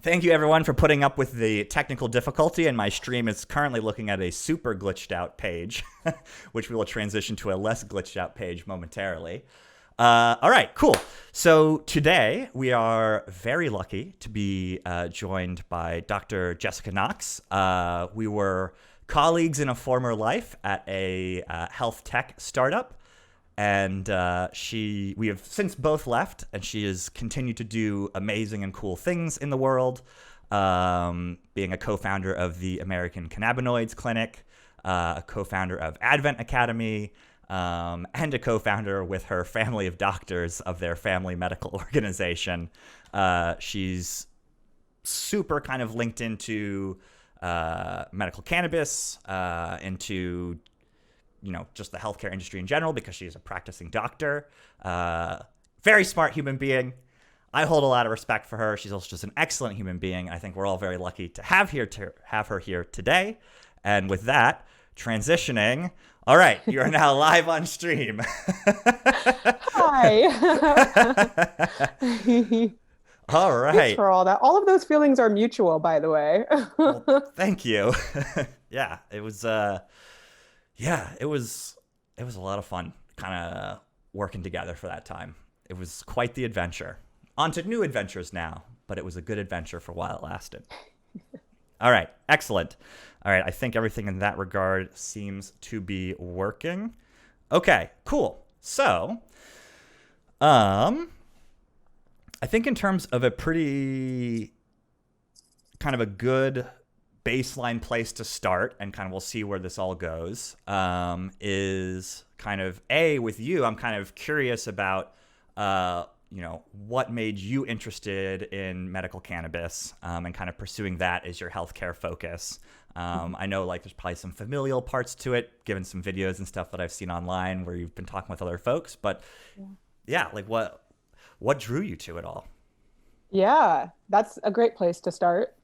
Thank you, everyone, for putting up with the technical difficulty. And my stream is currently looking at a super glitched out page, which we will transition to a less glitched out page momentarily. All right, cool. So today we are very lucky to be joined by Dr. Jessica Knox. We were colleagues in a former life at a health tech startup. And we have since both left, and she has continued to do amazing and cool things in the world, being a co-founder of the American Cannabinoids Clinic, a co-founder of Advent Academy, and a co-founder with her family of doctors of their family medical organization. She's super kind of linked into medical cannabis, into just the healthcare industry in general, because she's a practicing doctor. Very smart human being. I hold a lot of respect for her. She's also just an excellent human being. I think we're all very lucky to have her here today. And with that, transitioning. All right, you are now live on stream. Hi. All Thanks right. for all that. All of those feelings are mutual, by the way. Well, thank you. Yeah, it was it was a lot of fun kind of working together for that time. It was quite the adventure. On to new adventures now, but it was a good adventure for while it lasted. All right, excellent. All right, I think everything in that regard seems to be working. Okay, cool. So, I think in terms of a pretty kind of a good baseline place to start, and kind of we'll see where this all goes, is kind of with you. I'm kind of curious about what made you interested in medical cannabis, and kind of pursuing that as your healthcare focus. I know there's probably some familial parts to it, given some videos and stuff that I've seen online where you've been talking with other folks, but yeah, what drew you to it all? Yeah, that's a great place to start.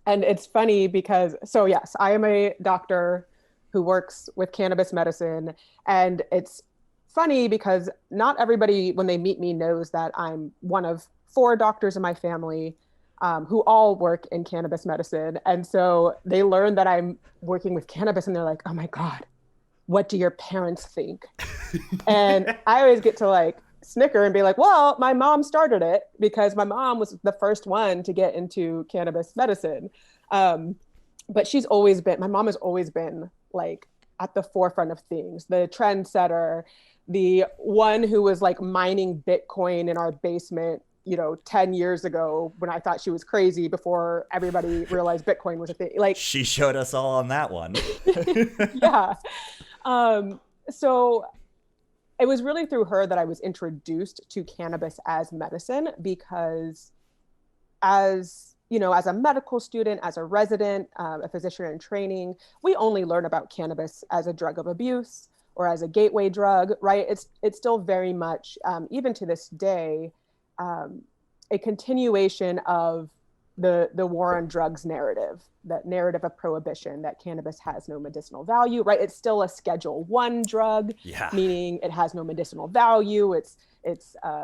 And it's funny because, so yes, I am a doctor who works with cannabis medicine. And it's funny because not everybody, when they meet me, knows that I'm one of four doctors in my family who all work in cannabis medicine. And so they learn that I'm working with cannabis and they're like, oh my God, what do your parents think? And I always get to snicker and be like, well, my mom started it because my mom was the first one to get into cannabis medicine. But my mom has always been at the forefront of things, the trendsetter, the one who was mining Bitcoin in our basement, 10 years ago when I thought she was crazy before everybody realized Bitcoin was a thing. She showed us all on that one. Yeah. So it was really through her that I was introduced to cannabis as medicine, because as a medical student, as a resident, a physician in training, we only learn about cannabis as a drug of abuse or as a gateway drug, right? It's still very much, even to this day, a continuation of the war on drugs narrative, that narrative of prohibition, that cannabis has no medicinal value, right? It's still a Schedule 1 drug, Yeah. meaning it has no medicinal value. It's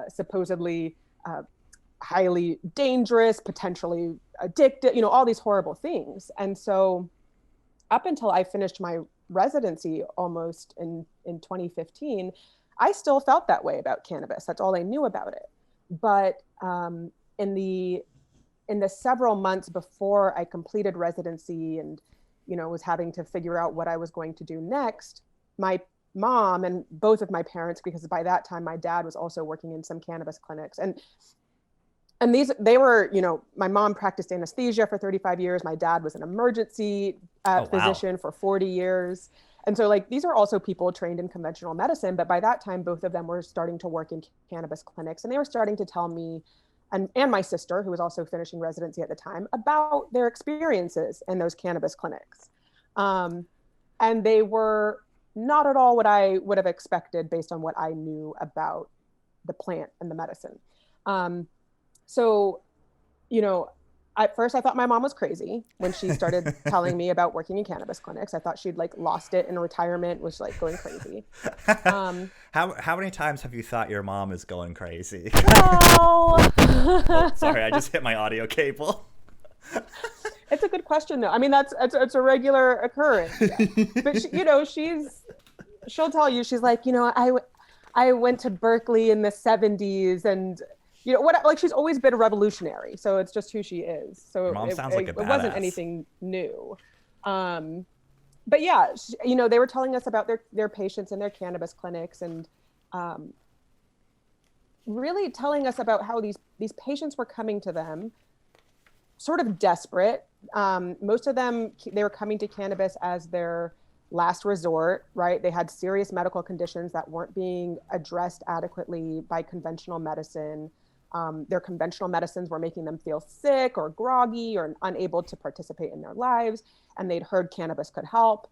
supposedly highly dangerous, potentially addictive, all these horrible things. And so up until I finished my residency almost in 2015, I still felt that way about cannabis. That's all I knew about it. But in the several months before I completed residency and, was having to figure out what I was going to do next, my mom and both of my parents, because by that time my dad was also working in some cannabis clinics, and they were, my mom practiced anesthesia for 35 years. My dad was an emergency physician for 40 years. And so these are also people trained in conventional medicine. But by that time, both of them were starting to work in cannabis clinics. And they were starting to tell me, and my sister, who was also finishing residency at the time, about their experiences in those cannabis clinics. And they were not at all what I would have expected based on what I knew about the plant and the medicine. So, At first I thought my mom was crazy when she started telling me about working in cannabis clinics. I thought she'd like lost it in retirement, was like going crazy. Um, How many times have you thought your mom is going crazy? well, Oh, sorry, I just hit my audio cable. it's a good question though. I mean, it's a regular occurrence. Yeah. But she, she'll tell you, she's like, I went to Berkeley in the 70s and what, like she's always been a revolutionary. So it's just who she is. So Your mom sounds like a it wasn't badass. anything new. But yeah, they were telling us about their patients in their cannabis clinics and really telling us about how these patients were coming to them sort of desperate. Most of them, they were coming to cannabis as their last resort, right? They had serious medical conditions that weren't being addressed adequately by conventional medicine. Their conventional medicines were making them feel sick or groggy or unable to participate in their lives. And they'd heard cannabis could help,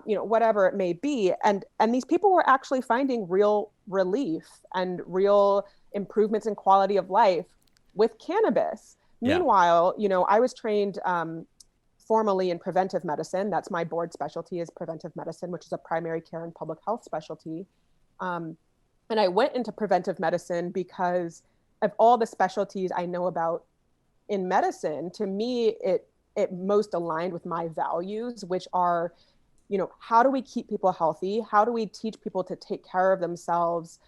whatever it may be. And these people were actually finding real relief and real improvements in quality of life with cannabis. Yeah. Meanwhile, I was trained formally in preventive medicine. That's my board specialty, is preventive medicine, which is a primary care and public health specialty. And I went into preventive medicine because of all the specialties I know about in medicine. To me, it most aligned with my values, which are, how do we keep people healthy? How do we teach people to take care of themselves?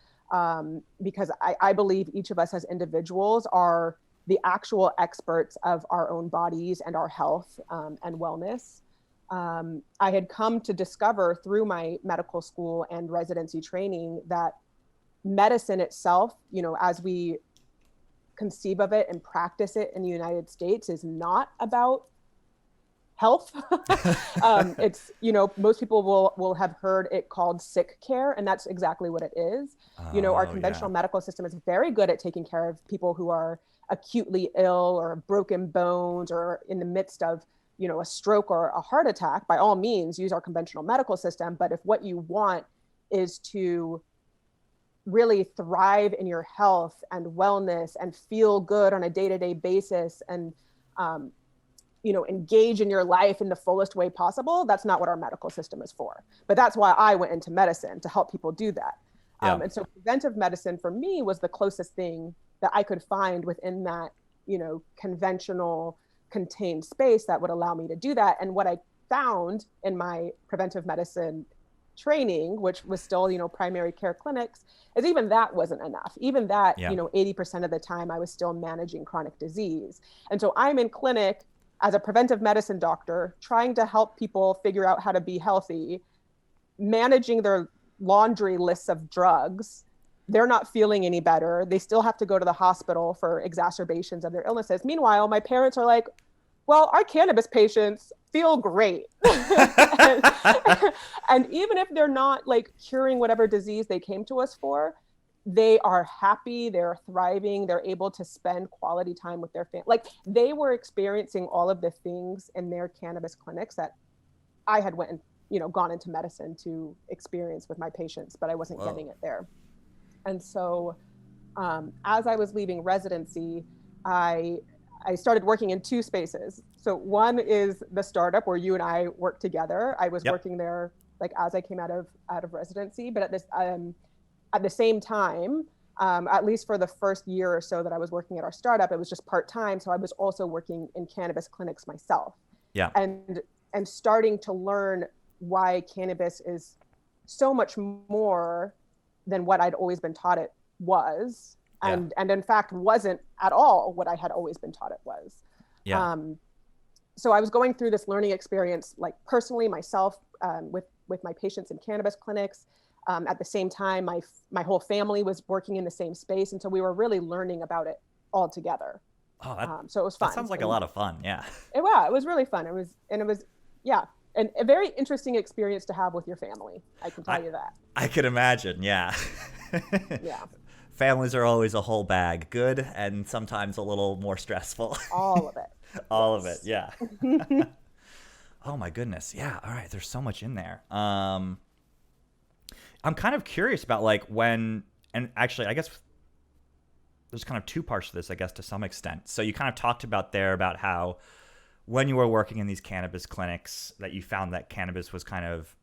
Because I believe each of us as individuals are the actual experts of our own bodies and our health and wellness. I had come to discover through my medical school and residency training that medicine itself, as we conceive of it and practice it in the United States, is not about health. It's, most people will have heard it called sick care, and that's exactly what it is. Our conventional medical system is very good at taking care of people who are acutely ill or broken bones or in the midst of, a stroke or a heart attack. By all means, use our conventional medical system. But if what you want is to really thrive in your health and wellness and feel good on a day-to-day basis and, engage in your life in the fullest way possible, that's not what our medical system is for. But that's why I went into medicine, to help people do that. Yeah. And so preventive medicine for me was the closest thing that I could find within that, conventional contained space that would allow me to do that. And what I found in my preventive medicine training, which was still, primary care clinics, is even that wasn't enough. Even that, 80% of the time I was still managing chronic disease. And so I'm in clinic as a preventive medicine doctor, trying to help people figure out how to be healthy, managing their laundry lists of drugs. They're not feeling any better. They still have to go to the hospital for exacerbations of their illnesses. Meanwhile, my parents are like, well, our cannabis patients feel great. And even if they're not like curing whatever disease they came to us for, they are happy, they're thriving, they're able to spend quality time with their family. Like they were experiencing all of the things in their cannabis clinics that I had went and, gone into medicine to experience with my patients, but I wasn't getting it there. And so as I was leaving residency, I started working in two spaces. So one is the startup where you and I work together. I was working there like as I came out of residency, but at the same time, at least for the first year or so that I was working at our startup, it was just part-time. So I was also working in cannabis clinics myself. Yeah. And starting to learn why cannabis is so much more than what I'd always been taught it was. And in fact, wasn't at all what I had always been taught it was. Yeah. So I was going through this learning experience, like personally myself, with my patients in cannabis clinics. At the same time, my whole family was working in the same space. And so we were really learning about it all together. Oh, so it was fun. That sounds like a lot of fun. Yeah. It was really fun. It was, and a very interesting experience to have with your family. I can tell you that. I could imagine. Yeah. Yeah. Families are always a whole bag, good and sometimes a little more stressful. All of it. All of it. Yeah. Oh my goodness. Yeah. All right. There's so much in there. I'm kind of curious about like when, and actually I guess there's kind of two parts to this, I guess, to some extent. So you kind of talked about there about how when you were working in these cannabis clinics that you found that cannabis was kind of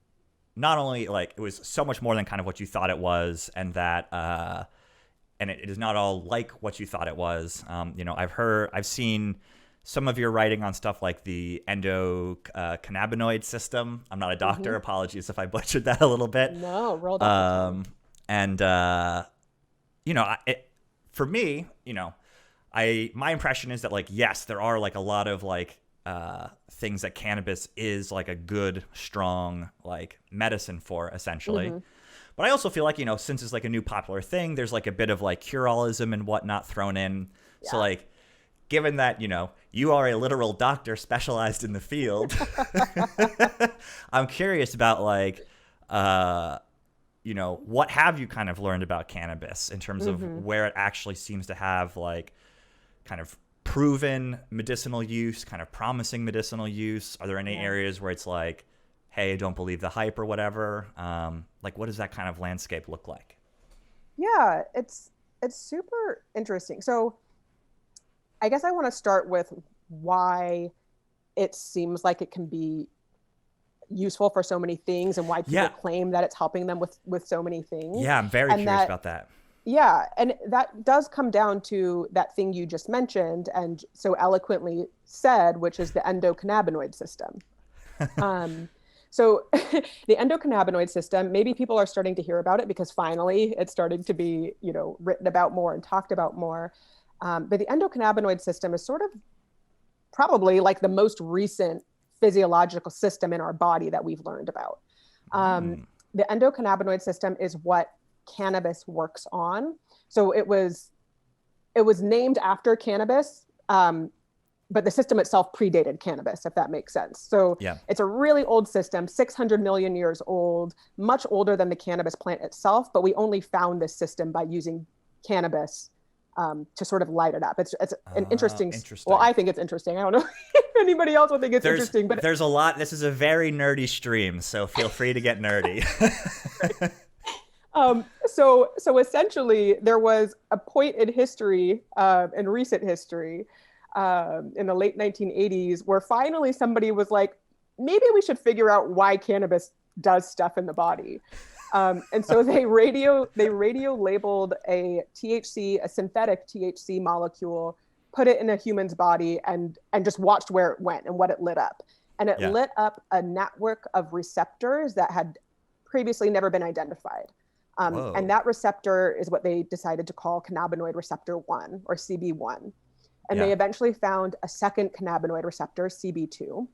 not only like it was so much more than kind of what you thought it was, and that and it is not all like what you thought it was. I've seen some of your writing on stuff like the endocannabinoid system. I'm not a doctor. Apologies if I butchered that a little bit. No, rolled off the tongue. And for me, my impression is that like, yes, there are like a lot of like things that cannabis is like a good, strong like medicine for, essentially. But I also feel like, since it's like a new popular thing, there's like a bit of like cure-allism and whatnot thrown in. Yeah. So like, given that, you are a literal doctor specialized in the field, I'm curious about like, what have you kind of learned about cannabis in terms of where it actually seems to have like kind of proven medicinal use, kind of promising medicinal use? Are there any areas where it's like, hey, don't believe the hype or whatever? Like, what does that kind of landscape look like? Yeah, it's super interesting. So I guess I want to start with why it seems like it can be useful for so many things and why people claim that it's helping them with so many things. Yeah, I'm very curious about that. Yeah, and that does come down to that thing you just mentioned and so eloquently said, which is the endocannabinoid system. So the endocannabinoid system, maybe people are starting to hear about it because finally it's starting to be, written about more and talked about more. But the endocannabinoid system is sort of probably like the most recent physiological system in our body that we've learned about. The endocannabinoid system is what cannabis works on. So it was named after cannabis, but the system itself predated cannabis, if that makes sense. So it's a really old system, 600 million years old, much older than the cannabis plant itself, but we only found this system by using cannabis to sort of light it up. It's an interesting. Well, I think it's interesting. I don't know if anybody else would think it's interesting, but there's a lot. This is a very nerdy stream, so feel free to get nerdy. So essentially, there was a point in history, in recent history, in the late 1980s, where finally somebody was like, maybe we should figure out why cannabis does stuff in the body. And so they radio labeled a THC, a synthetic THC molecule, put it in a human's body and just watched where it went and what it lit up. And it lit up a network of receptors that had previously never been identified. And that receptor is what they decided to call cannabinoid receptor 1 or CB1. And they eventually found a second cannabinoid receptor, CB2.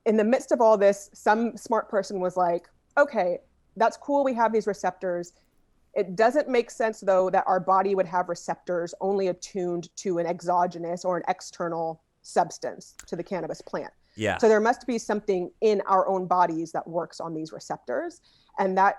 In the midst of all this, some smart person was like, okay, that's cool. We have these receptors. It doesn't make sense, though, that our body would have receptors only attuned to an exogenous or an external substance to the cannabis plant. Yeah. So there must be something in our own bodies that works on these receptors. And that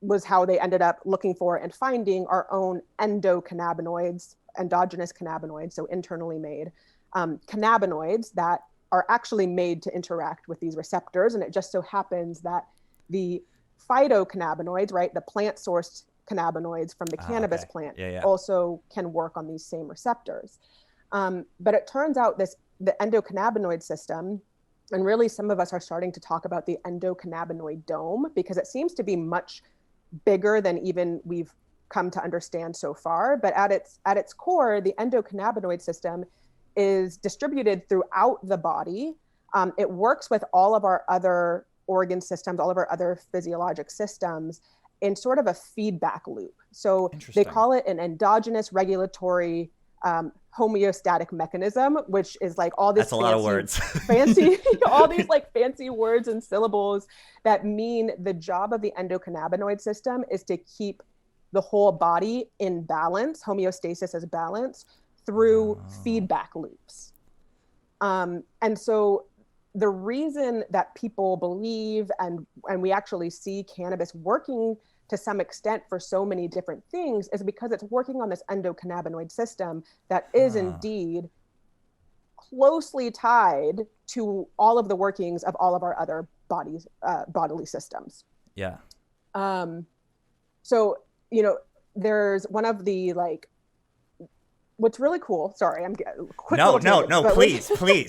was how they ended up looking for and finding our own endocannabinoids, endogenous cannabinoids, so internally made cannabinoids that are actually made to interact with these receptors. And it just so happens that the phytocannabinoids, right, the plant-sourced cannabinoids from the cannabis plant also can work on these same receptors. But it turns out the endocannabinoid system, and really some of us are starting to talk about the endocannabinoid dome because it seems to be much bigger than even we've come to understand so far. But at its core, the endocannabinoid system is distributed throughout the body. It works with all of our other organ systems, all of our other physiologic systems in sort of a feedback loop. So they call it an endogenous regulatory homeostatic mechanism, which is like all this That's a lot of words. all these like fancy words and syllables that mean the job of the endocannabinoid system is to keep the whole body in balance, homeostasis as balance, through feedback loops. And so the reason that people believe and we actually see cannabis working to some extent for so many different things is because it's working on this endocannabinoid system that is indeed closely tied to all of the workings of all of our other bodily systems. Yeah. So, there's one of the like what's really cool, sorry, I'm quick No, little no, tangent, no, but please,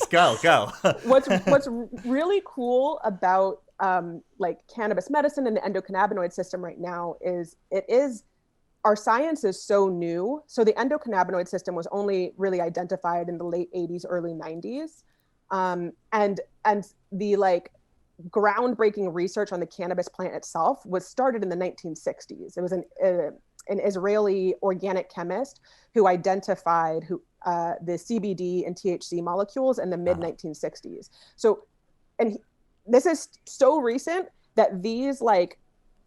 go. what's really cool about like cannabis medicine and the endocannabinoid system right now is our science is so new. So the endocannabinoid system was only really identified in the late 80s, early 90s. And the like groundbreaking research on the cannabis plant itself was started in the 1960s. It was an Israeli organic chemist who identified the CBD and THC molecules in the mid 1960s. So, this is so recent that these like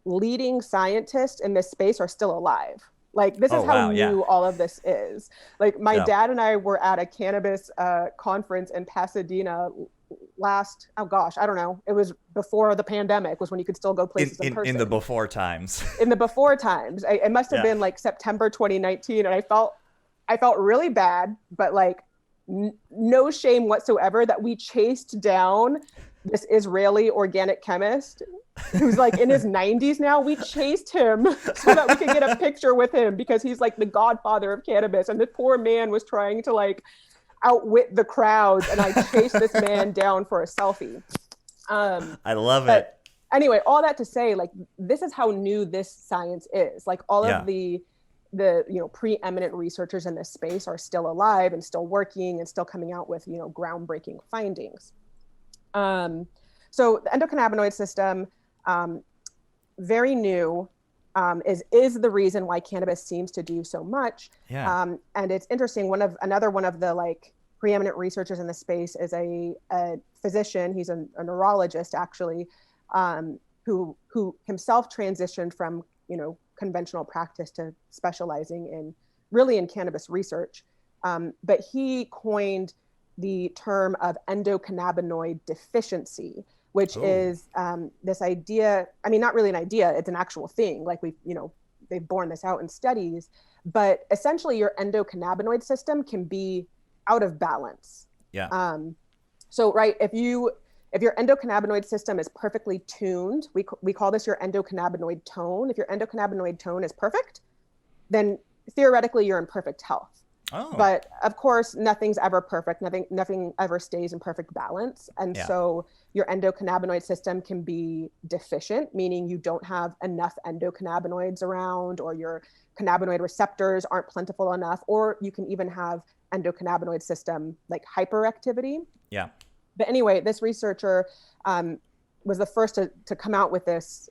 leading scientists in this space are still alive. Like this is how new all of this is. Like my dad and I were at a cannabis conference in Pasadena last, oh gosh, I don't know. It was before the pandemic, was when you could still go places in person. In the before times. In the before times. It must have been like September 2019. And I felt really bad, but like no shame whatsoever that we chased down this Israeli organic chemist who's like in his 90s now. We chased him so that we could get a picture with him because he's like the godfather of cannabis. And the poor man was trying to like outwit the crowds. And I chased this man down for a selfie. I love it. Anyway, all that to say, like, this is how new this science is. Like all of the preeminent researchers in this space are still alive and still working and still coming out with, groundbreaking findings. So the endocannabinoid system, very new, is the reason why cannabis seems to do so much. And it's interesting. Another one of the like preeminent researchers in the space is a physician. He's a neurologist actually, who himself transitioned from, conventional practice to specializing in cannabis research. But he coined the term of endocannabinoid deficiency, which is this idea. I mean, not really an idea, it's an actual thing. Like they've borne this out in studies, but essentially your endocannabinoid system can be out of balance. So, right, if your endocannabinoid system is perfectly tuned, we call this your endocannabinoid tone. If your endocannabinoid tone is perfect, then theoretically you're in perfect health. But of course, nothing's ever perfect. Nothing ever stays in perfect balance. And so your endocannabinoid system can be deficient, meaning you don't have enough endocannabinoids around, or your cannabinoid receptors aren't plentiful enough, or you can even have endocannabinoid system like hyperactivity. But anyway, this researcher was the first to come out with this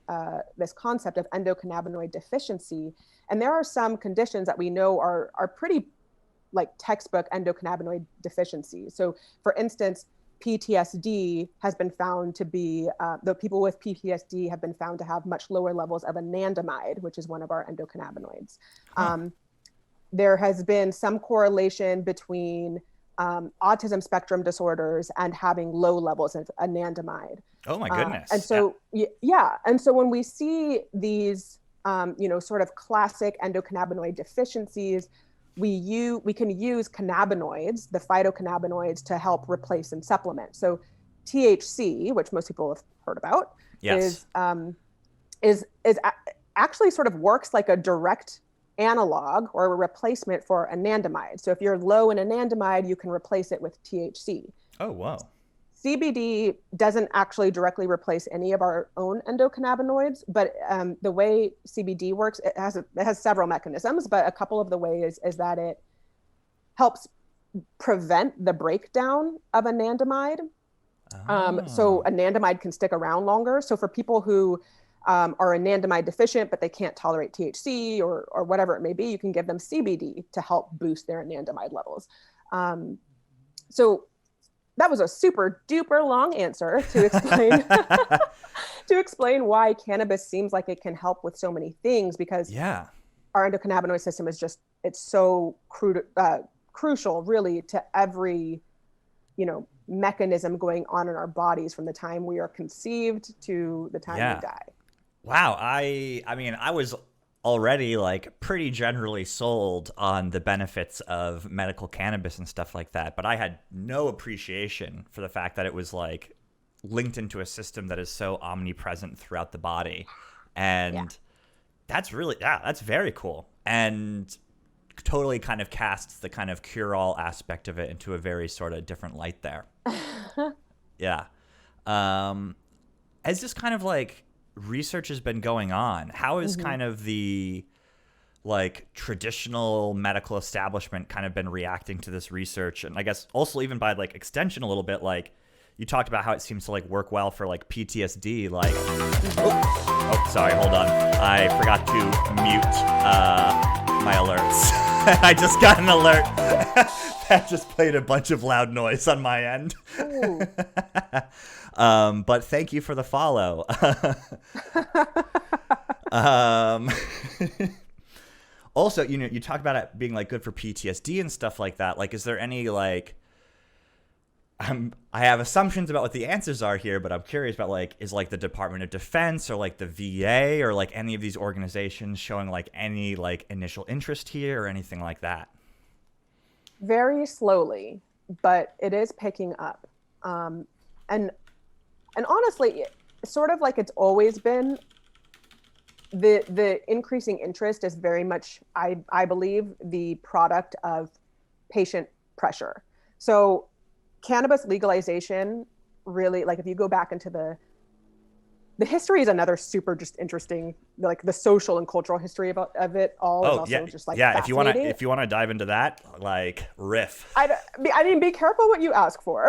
concept of endocannabinoid deficiency. And there are some conditions that we know are pretty like textbook endocannabinoid deficiency. So for instance, PTSD has been found to be, the people with PTSD have been found to have much lower levels of anandamide, which is one of our endocannabinoids. There has been some correlation between autism spectrum disorders and having low levels of anandamide. Oh my goodness. And so, And so when we see these, sort of classic endocannabinoid deficiencies, we can use cannabinoids, the phytocannabinoids, to help replace and supplement. So THC, which most people have heard about, is actually sort of works like a direct analog or a replacement for anandamide. So if you're low in anandamide, you can replace it with THC. Oh, wow. CBD doesn't actually directly replace any of our own endocannabinoids, but the way CBD works, it has several mechanisms, but a couple of the ways is that it helps prevent the breakdown of anandamide. So anandamide can stick around longer. So for people who are anandamide deficient, but they can't tolerate THC or whatever it may be, you can give them CBD to help boost their anandamide levels. So that was a super duper long answer to explain to explain why cannabis seems like it can help with so many things, because our endocannabinoid system is just, it's so crucial really to every, mechanism going on in our bodies from the time we are conceived to the time we die. Wow. I mean, I was already like pretty generally sold on the benefits of medical cannabis and stuff like that, but I had no appreciation for the fact that it was like linked into a system that is so omnipresent throughout the body. And that's really, that's very cool. And totally kind of casts the kind of cure-all aspect of it into a very sort of different light there. Yeah. As this kind of like research has been going on, how is kind of the like traditional medical establishment kind of been reacting to this research? And I guess also even by like extension a little bit, like you talked about how it seems to like work well for like PTSD, like, oh, sorry, hold on. I forgot to mute my alerts. I just got an alert that just played a bunch of loud noise on my end. But thank you for the follow. Also, you know, you talk about it being like good for PTSD and stuff like that. Like, is there any like, I have assumptions about what the answers are here, but I'm curious about like, is like the Department of Defense or like the VA or like any of these organizations showing like any like initial interest here or anything like that? Very slowly, but it is picking up. And honestly, sort of like it's always been, the increasing interest is very much, I believe, the product of patient pressure. So cannabis legalization really, like if you go back into the history is another super just interesting, like the social and cultural history of it all is also just like fascinating. If you want to dive into that, like riff. I mean, be careful what you ask for.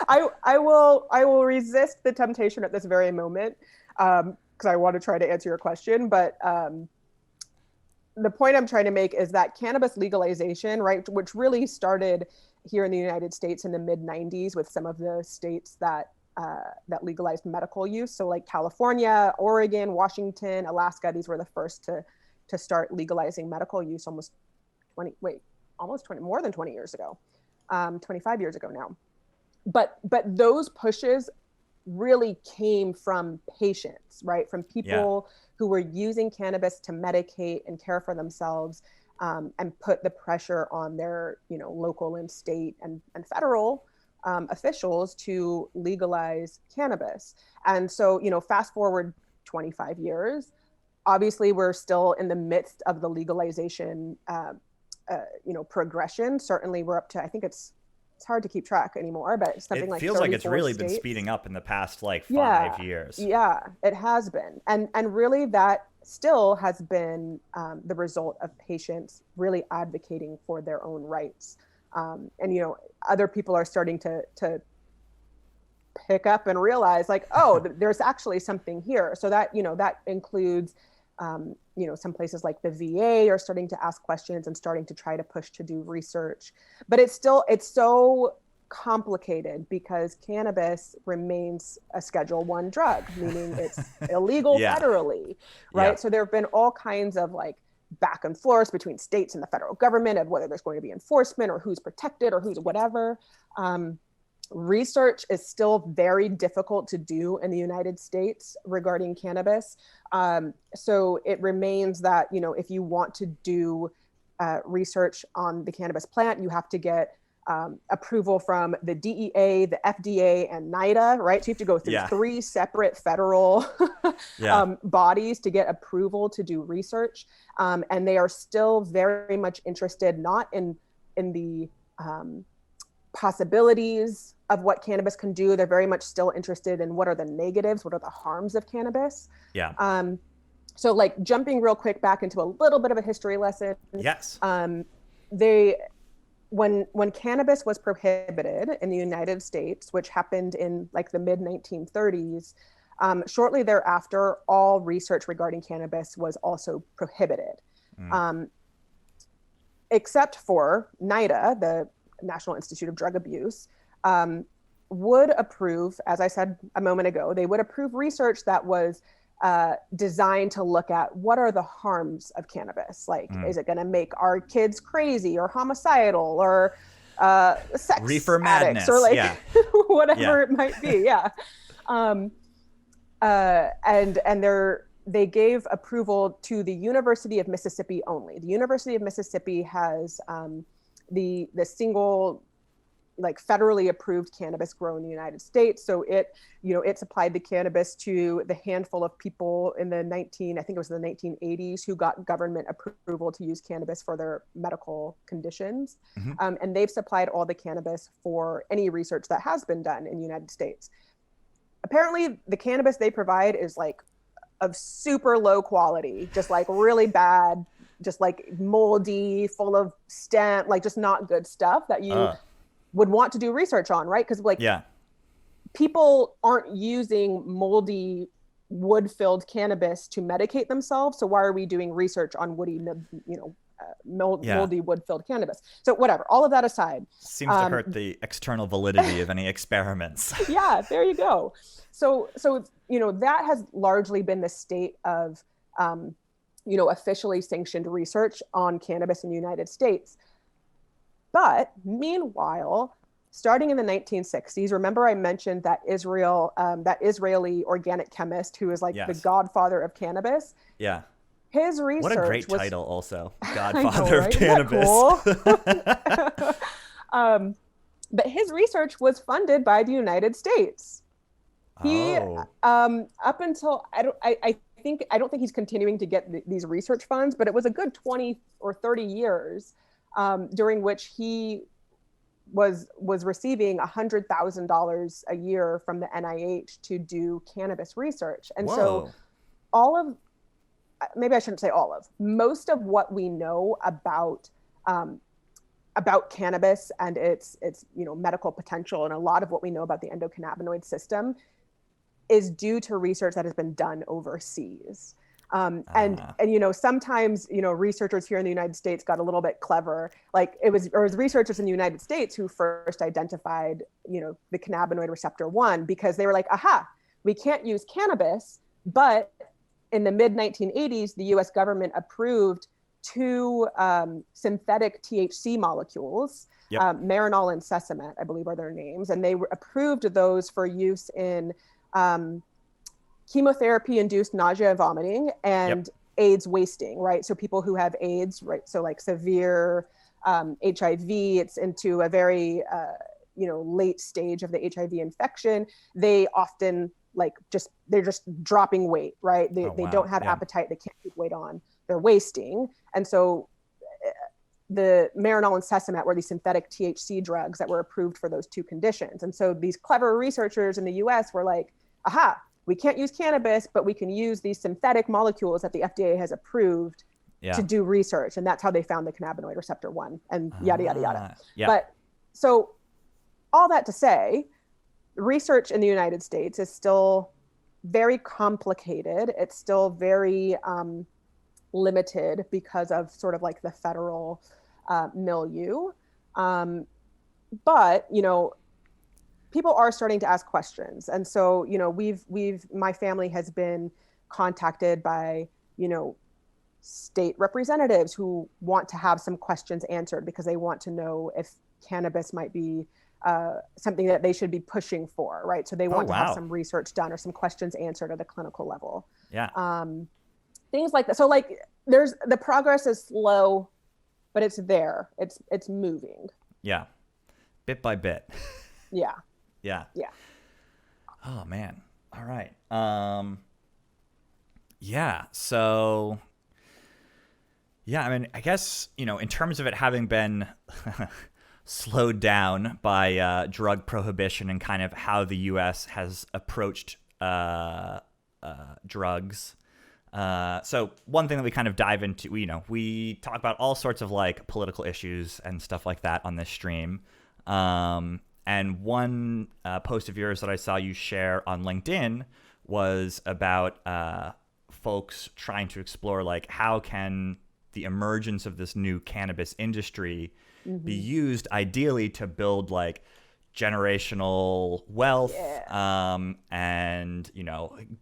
I will resist the temptation at this very moment, because I want to try to answer your question. But the point I'm trying to make is that cannabis legalization, right, which really started here in the United States in the mid 90s with some of the states that legalized medical use. So like California, Oregon, Washington, Alaska, these were the first to start legalizing medical use more than 20 years ago, 25 years ago now. But those pushes really came from patients, right? From people who were using cannabis to medicate and care for themselves, and put the pressure on their, you know, local and state and federal officials to legalize cannabis. And so, you know, fast forward 25 years, obviously we're still in the midst of the legalization, progression. Certainly we're up to, I think it's hard to keep track anymore, but something like 34 feels like it's really states. been speeding up in the past like 5 years. Yeah, it has been. And really that still has been the result of patients really advocating for their own rights. And, you know, other people are starting to pick up and realize like, oh, there's actually something here. So that, you know, that includes, some places like the VA are starting to ask questions and starting to try to push to do research. But it's so complicated because cannabis remains a Schedule I drug, meaning it's illegal federally, right? Yeah. So there have been all kinds of like back and forth between states and the federal government of whether there's going to be enforcement or who's protected or who's whatever. Research is still very difficult to do in the United States regarding cannabis. So it remains that, you know, if you want to do research on the cannabis plant, you have to get approval from the DEA, the FDA, and NIDA, right? So you have to go through three separate federal bodies to get approval to do research. And they are still very much interested, not in the possibilities of what cannabis can do. They're very much still interested in what are the negatives, what are the harms of cannabis. Yeah. So like jumping real quick back into a little bit of a history lesson. Yes. When cannabis was prohibited in the United States, which happened in like the mid 1930s, shortly thereafter, all research regarding cannabis was also prohibited, except for NIDA, the National Institute of Drug Abuse, would approve, as I said a moment ago, they would approve research that was designed to look at what are the harms of cannabis. Like, is it going to make our kids crazy or homicidal or sex reefer addicts madness or like whatever it might be. Yeah. And they gave approval to the University of Mississippi only. The University of Mississippi has the single like federally approved cannabis grown in the United States. So it, it supplied the cannabis to the handful of people in the 1980s who got government approval to use cannabis for their medical conditions. Mm-hmm. And they've supplied all the cannabis for any research that has been done in the United States. Apparently the cannabis they provide is like of super low quality, just like really bad, just like moldy, full of stent, like just not good stuff that you would want to do research on, right? Because like people aren't using moldy wood-filled cannabis to medicate themselves. So why are we doing research on woody, moldy wood-filled cannabis? So whatever, all of that aside. Seems to hurt the external validity of any experiments. Yeah, there you go. So that has largely been the state of officially sanctioned research on cannabis in the United States. But meanwhile, starting in the 1960s, remember I mentioned that Israeli organic chemist who is like the godfather of cannabis? Yeah. His research What a great title also. Godfather of cannabis. Cool? But his research was funded by the United States. He up until I don't think he's continuing to get these research funds, but it was a good 20 or 30 years during which he was receiving $100,000 a year from the NIH to do cannabis research. And so most of what we know about cannabis and its medical potential, and a lot of what we know about the endocannabinoid system is due to research that has been done overseas. And sometimes, researchers here in the United States got a little bit clever. Like it was researchers in the United States who first identified, the cannabinoid receptor 1, because they were like, aha, we can't use cannabis. But in the mid 1980s, the US government approved 2 synthetic THC molecules, Marinol and Sesamet, I believe are their names. And they approved those for use in chemotherapy-induced nausea and vomiting and AIDS wasting, right? So people who have AIDS, right? So like severe HIV, it's into a very, late stage of the HIV infection. They often they're just dropping weight, right? They don't have appetite. They can't keep weight on. They're wasting. And so the Marinol and Sesamet were these synthetic THC drugs that were approved for those 2 conditions. And so these clever researchers in the US were like, aha, we can't use cannabis, but we can use these synthetic molecules that the FDA has approved to do research. And that's how they found the cannabinoid receptor 1 and yada, yada, yada. Yeah. But so all that to say, research in the United States is still very complicated. It's still very limited because of sort of like the federal milieu. But, people are starting to ask questions. And so, my family has been contacted by, state representatives who want to have some questions answered because they want to know if cannabis might be something that they should be pushing for, right? So they want to have some research done or some questions answered at a clinical level. Yeah. Things like that. So like the progress is slow, but it's there. It's moving. Yeah. Bit by bit. Yeah. Yeah. Yeah. Oh man. All right. So I mean, I guess, in terms of it having been slowed down by drug prohibition and kind of how the U.S. has approached drugs. So one thing that we kind of dive into, we talk about all sorts of like political issues and stuff like that on this stream. And one post of yours that I saw you share on LinkedIn was about folks trying to explore like how can the emergence of this new cannabis industry be used ideally to build like generational wealth and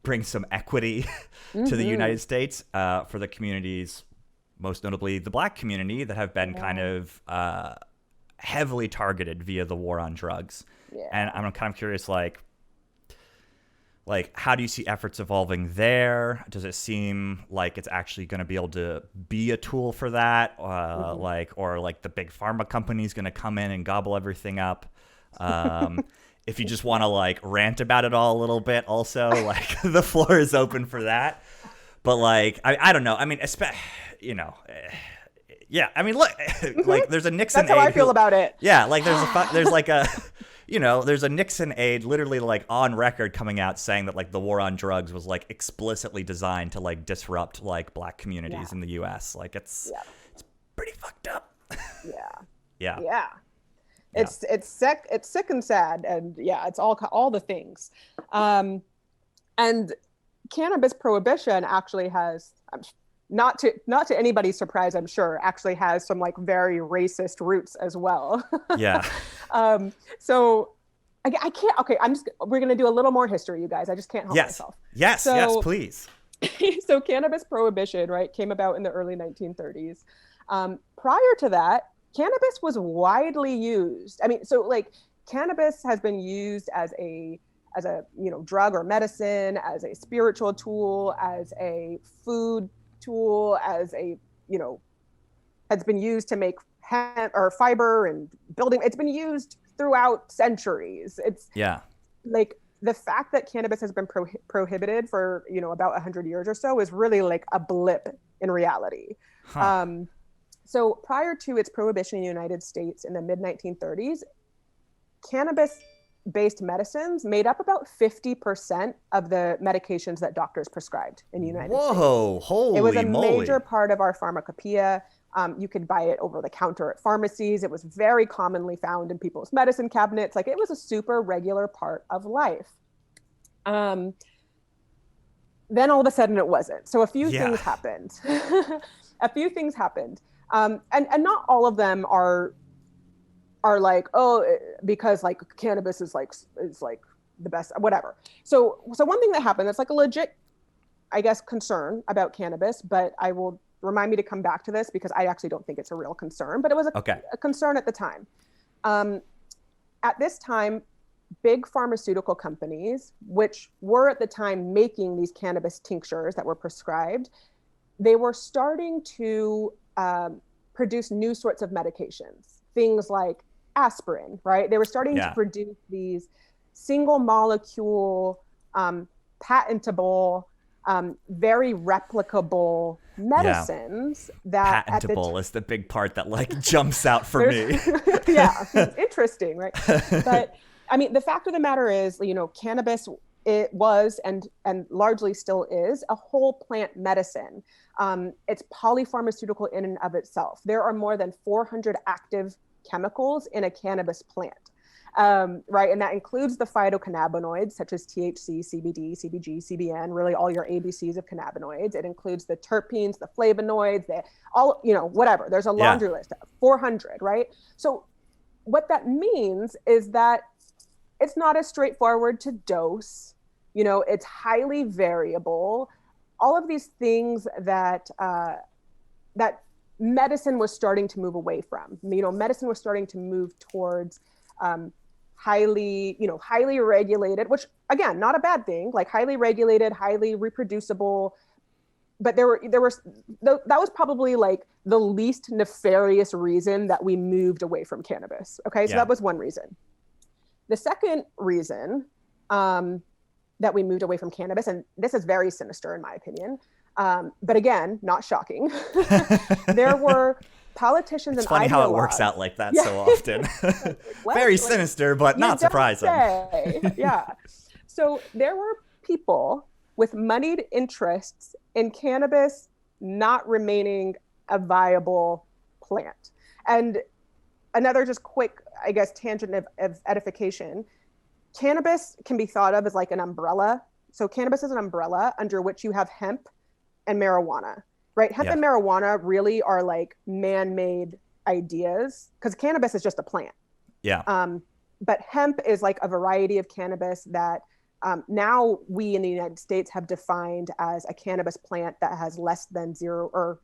bring some equity to the United States for the communities, most notably the Black community, that have been kind of heavily targeted via the war on drugs. And I'm kind of curious, like, like, how do you see efforts evolving there? Does it seem like it's actually going to be able to be a tool for that? Or like the big pharma company's going to come in and gobble everything up? If you just want to like rant about it all a little bit, also, like, the floor is open for that. But like, I don't know. I mean, yeah. I mean, look, like, there's a Nixon That's how aide I feel about it. Yeah, like there's a Nixon aide literally like on record coming out saying that like the war on drugs was like explicitly designed to like disrupt like black communities in the US. Like it's pretty fucked up. Yeah. It's sick and sad, and it's all the things. And cannabis prohibition actually has, not to anybody's surprise, I'm sure, actually has some like very racist roots as well. Yeah. So I can't. Okay, we're gonna do a little more history, you guys. I just can't help myself. Yes, please. So cannabis prohibition, right, came about in the early 1930s. Prior to that, cannabis was widely used. I mean, so like cannabis has been used as a drug or medicine, as a spiritual tool, as a food tool, has been used to make hemp or fiber and building. It's been used throughout centuries. It's like the fact that cannabis has been prohibited for about 100 years or so is really like a blip in reality. So prior to its prohibition in the United States in the mid 1930s, cannabis-based medicines made up about 50% of the medications that doctors prescribed in the United States. Whoa, holy moly. It was a major part of our pharmacopoeia. You could buy it over the counter at pharmacies. It was very commonly found in people's medicine cabinets. Like, it was a super regular part of life. Then all of a sudden it wasn't. So a few things happened. And not all of them are like, because like cannabis is like the best, whatever. So one thing that happened that's like a legit, I guess, concern about cannabis, but I will remind me to come back to this because I actually don't think it's a real concern, but it was a concern at the time. At this time, big pharmaceutical companies, which were at the time making these cannabis tinctures that were prescribed, they were starting to produce new sorts of medications, things like aspirin, right? They were starting to produce these single molecule, patentable, very replicable medicines that patentable is the big part that like jumps out for me. It's interesting, right? But I mean, the fact of the matter is, cannabis, it was and largely still is a whole plant medicine. It's polypharmaceutical in and of itself. There are more than 400 active chemicals in a cannabis plant, right? And that includes the phytocannabinoids such as THC, CBD, CBG, CBN, really all your ABCs of cannabinoids. It includes the terpenes, the flavonoids, whatever. There's a laundry list of 400, right? So what that means is that it's not as straightforward to dose. It's highly variable. All of these things that medicine was starting to move away from. Medicine was starting to move towards highly regulated, which again, not a bad thing, like highly regulated, highly reproducible. But that was probably like the least nefarious reason that we moved away from cannabis. Okay, so that was one reason. The second reason that we moved away from cannabis, and this is very sinister in my opinion, but again, not shocking. There were politicians and ideologues. It's funny how it works out like that so often. Very sinister, but not surprising. So there were people with moneyed interests in cannabis not remaining a viable plant. And another just quick, I guess, tangent of edification, cannabis can be thought of as like an umbrella. So cannabis is an umbrella under which you have hemp and marijuana, right? Hemp and marijuana really are like man-made ideas because cannabis is just a plant. But hemp is like a variety of cannabis that now we in the United States have defined as a cannabis plant that has less than zero or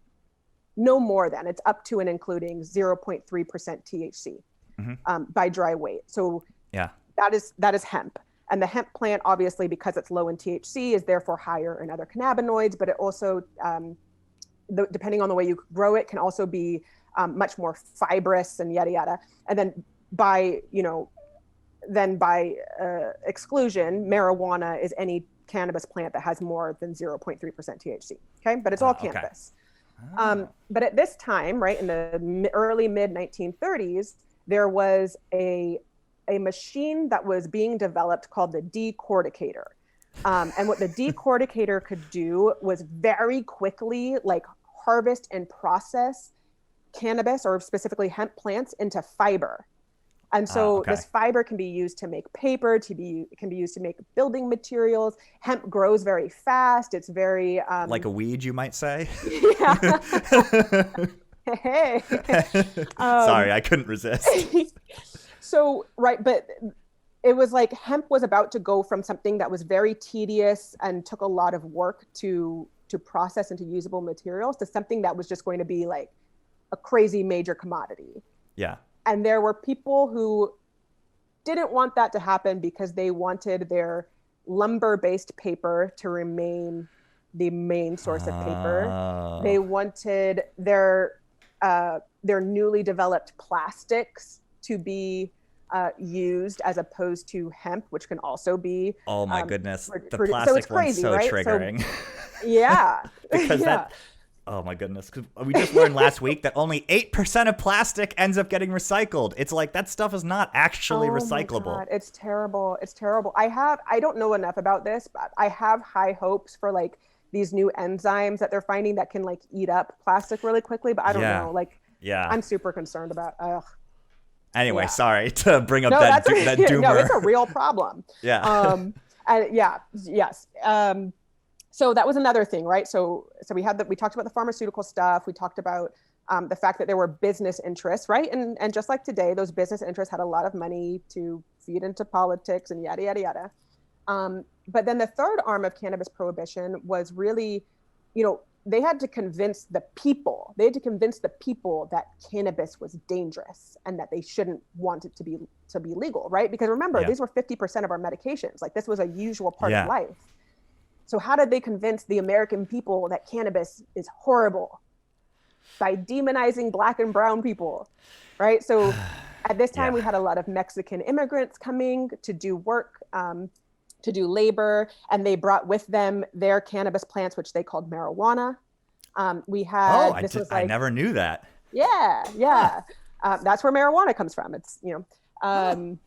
no more than, it's up to and including 0.3% THC by dry weight. So that is hemp. And the hemp plant, obviously, because it's low in THC, is therefore higher in other cannabinoids, but it also, depending on the way you grow it, can also be much more fibrous and yada, yada. And then by exclusion, marijuana is any cannabis plant that has more than 0.3% THC. Okay, but it's all cannabis. But at this time, right, in the early mid 1930s, there was a machine that was being developed called the decorticator. And what the decorticator could do was very quickly like harvest and process cannabis, or specifically hemp plants, into fiber. And so this fiber can be used to make paper, it can be used to make building materials. Hemp grows very fast. It's very like a weed, you might say. Yeah. Hey. Sorry, I couldn't resist. So, right, but it was like hemp was about to go from something that was very tedious and took a lot of work to process into usable materials to something that was just going to be like a crazy major commodity. Yeah. And there were people who didn't want that to happen because they wanted their lumber-based paper to remain the main source of paper. They wanted their newly developed plastics to be used as opposed to hemp, which can also be. Oh my goodness, the plastic so it's crazy, one's so right? triggering. So, yeah, because that. Oh my goodness, because we just learned last week that only 8% of plastic ends up getting recycled. It's like that stuff is not actually recyclable. My God, it's terrible. It's terrible. I don't know enough about this, but I have high hopes for like these new enzymes that they're finding that can like eat up plastic really quickly, but I don't know. Like, I'm super concerned about. Anyway, sorry to bring up that doomer. No, it's a real problem. Yeah. And yes. So that was another thing, right? So we talked about the pharmaceutical stuff. We talked about the fact that there were business interests, right? And just like today, those business interests had a lot of money to feed into politics and yada, yada, yada. But then the third arm of cannabis prohibition was really, they had to convince the people. They had to convince the people that cannabis was dangerous and that they shouldn't want it to be legal, right? Because remember, these were 50% of our medications. Like this was a usual part of life. So how did they convince the American people that cannabis is horrible? By demonizing Black and brown people, right? So at this time, we had a lot of Mexican immigrants coming to do work, to do labor, and they brought with them their cannabis plants, which they called marijuana. We had, I never knew that. Yeah. That's where marijuana comes from. It's, and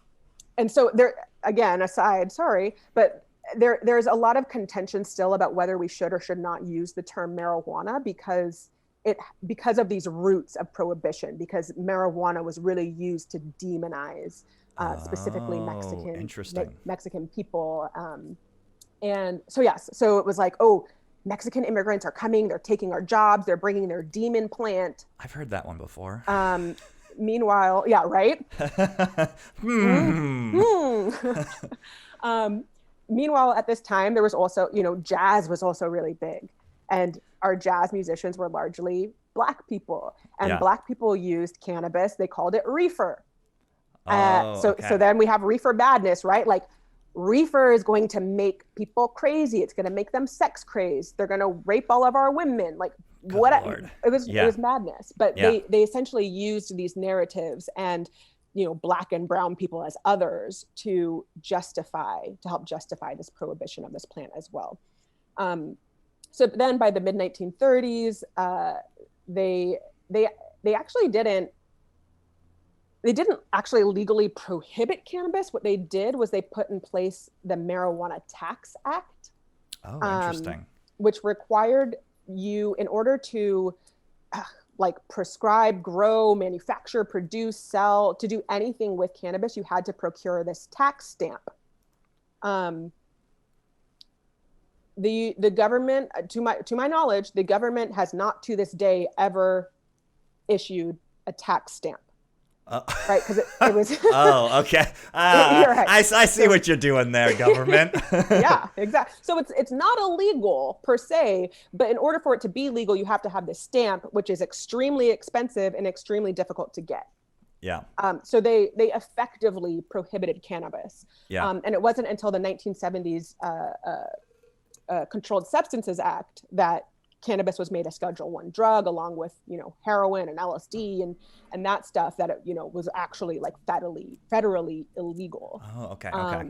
so there, again, aside, sorry, but there's a lot of contention still about whether we should or should not use the term marijuana because of these roots of prohibition, because marijuana was really used to demonize specifically Mexican people. And so it was like, oh, Mexican immigrants are coming, they're taking our jobs, they're bringing their demon plant. I've heard that one before. Meanwhile, yeah, right? Meanwhile, at this time, there was also, jazz was also really big. And our jazz musicians were largely Black people. And Black people used cannabis. They called it reefer. So then we have reefer badness, right? Like reefer is going to make people crazy. It's going to make them sex crazed. They're going to rape all of our women. Like it was madness. But they essentially used these narratives and Black and brown people as others to help justify this prohibition of this plant as well. So then by the mid 1930s, they didn't actually legally prohibit cannabis. What they did was they put in place the Marijuana Tax Act. Oh, interesting. Which required you, in order to prescribe, grow, manufacture, produce, sell, to do anything with cannabis, you had to procure this tax stamp. The government, to my knowledge, the government has not to this day ever issued a tax stamp. Right, because it was. Oh, okay. Right. I see what you're doing there, government. Yeah, exactly. So it's not illegal per se, but in order for it to be legal, you have to have this stamp, which is extremely expensive and extremely difficult to get. Yeah. So they effectively prohibited cannabis. Yeah. And it wasn't until the 1970s Controlled Substances Act that cannabis was made a Schedule 1 drug, along with, you know, heroin and LSD and that stuff, that it, you know, was actually like federally illegal. Oh, okay. Okay.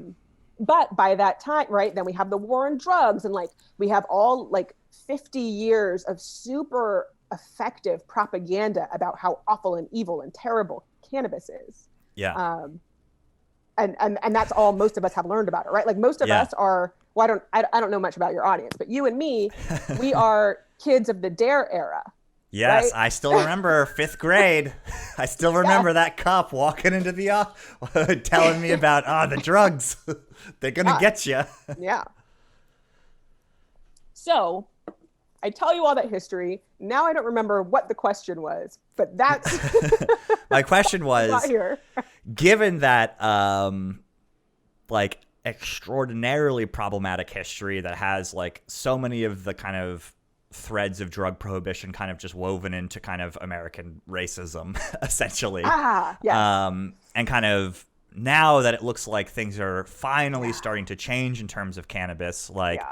But by that time, right, then we have the war on drugs, and like we have all like 50 years of super effective propaganda about how awful and evil and terrible cannabis is. Yeah. And that's all most of us have learned about it, right? Like most of us are, well, I don't know much about your audience, but you and me, we are kids of the DARE era. Yes, right? I still remember 5th grade. I still remember that cop walking into the telling me about the drugs. They're gonna get you. Yeah. So I tell you all that history. Now I don't remember what the question was, but that's my question was, here. Given that like extraordinarily problematic history that has like so many of the kind of threads of drug prohibition kind of just woven into kind of American racism, essentially. Yes. And kind of now that it looks like things are finally starting to change in terms of cannabis, like,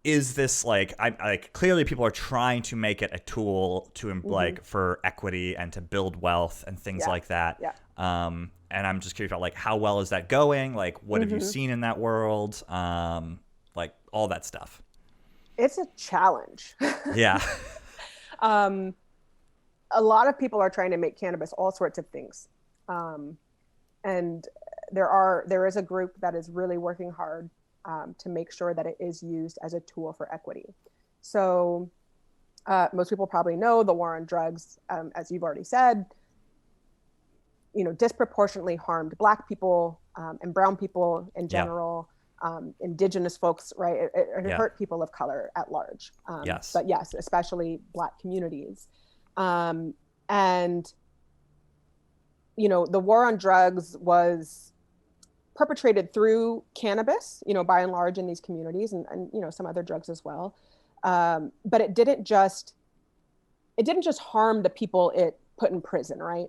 is this like, like clearly people are trying to make it a tool to like for equity and to build wealth and things like that. Yeah. And I'm just curious about like how well is that going? Like, what have you seen in that world? Like all that stuff. It's a challenge. Yeah. A lot of people are trying to make cannabis all sorts of things. And there is a group that is really working hard to make sure that it is used as a tool for equity. So most people probably know the war on drugs, as you've already said, you know, disproportionately harmed Black people and brown people in general, indigenous folks, right? It hurt people of color at large. But yes, especially Black communities. And, you know, the war on drugs was perpetrated through cannabis, you know, by and large in these communities, and you know, some other drugs as well. But it didn't just harm the people it put in prison, right?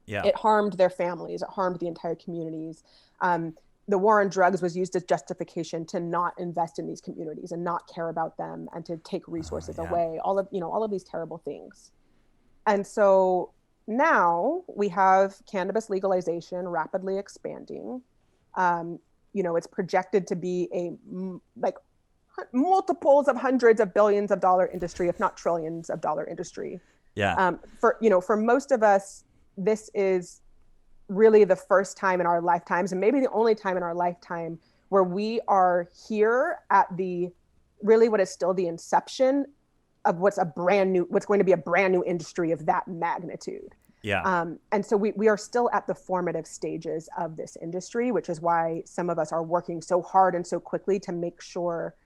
Yeah. It harmed their families. It harmed the entire communities. The war on drugs was used as justification to not invest in these communities and not care about them and to take resources away. All of these terrible things. And so now we have cannabis legalization rapidly expanding. You know, it's projected to be a like multiples of hundreds of billions of dollar industry, if not trillions of dollar industry. Yeah. For most of us, this is really the first time in our lifetimes, and maybe the only time in our lifetime, where we are here at what is still the inception of what's going to be a brand new industry of that magnitude. Yeah. And so we are still at the formative stages of this industry, which is why some of us are working so hard and so quickly to make sure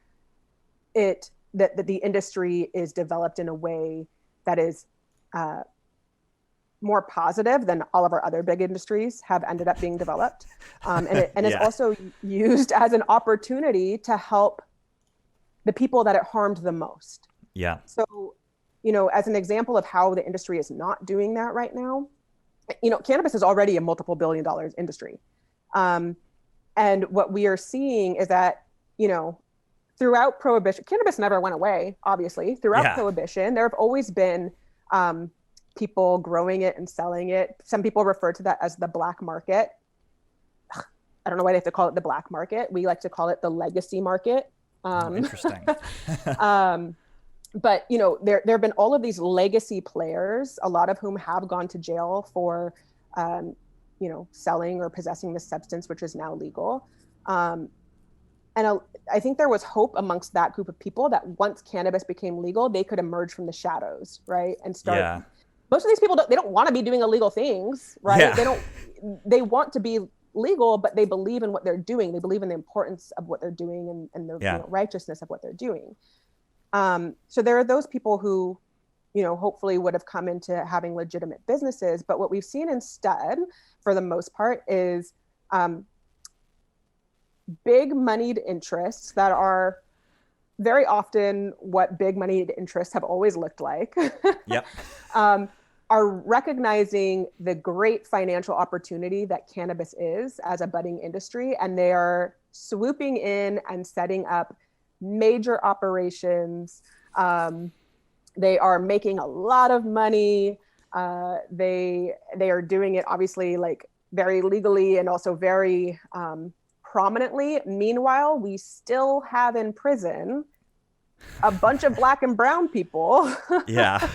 that the industry is developed in a way that is more positive than all of our other big industries have ended up being developed. And it's also used as an opportunity to help the people that it harmed the most. Yeah. So, you know, as an example of how the industry is not doing that right now, you know, cannabis is already a multiple $billion industry. And what we are seeing is that, you know, throughout Prohibition, cannabis never went away, obviously. Throughout Prohibition, there have always been people growing it and selling it. Some people refer to that as the black market. I don't know why they have to call it the black market. We like to call it the legacy market. Interesting. But, you know, there have been all of these legacy players, a lot of whom have gone to jail for, you know, selling or possessing this substance, which is now legal. And I think there was hope amongst that group of people that once cannabis became legal, they could emerge from the shadows, right? And start. Yeah. Most of these people, they don't want to be doing illegal things, right? Yeah. They want to be legal, but they believe in what they're doing. They believe in the importance of what they're doing and the you know, righteousness of what they're doing. So there are those people who, you know, hopefully would have come into having legitimate businesses. But what we've seen instead, for the most part, is big moneyed interests that are very often what big moneyed interests have always looked like. Yep. are recognizing the great financial opportunity that cannabis is as a budding industry, and they are swooping in and setting up major operations. They are making a lot of money. They are doing it obviously like very legally and also very prominently. Meanwhile, we still have in prison a bunch of Black and brown people. Yeah.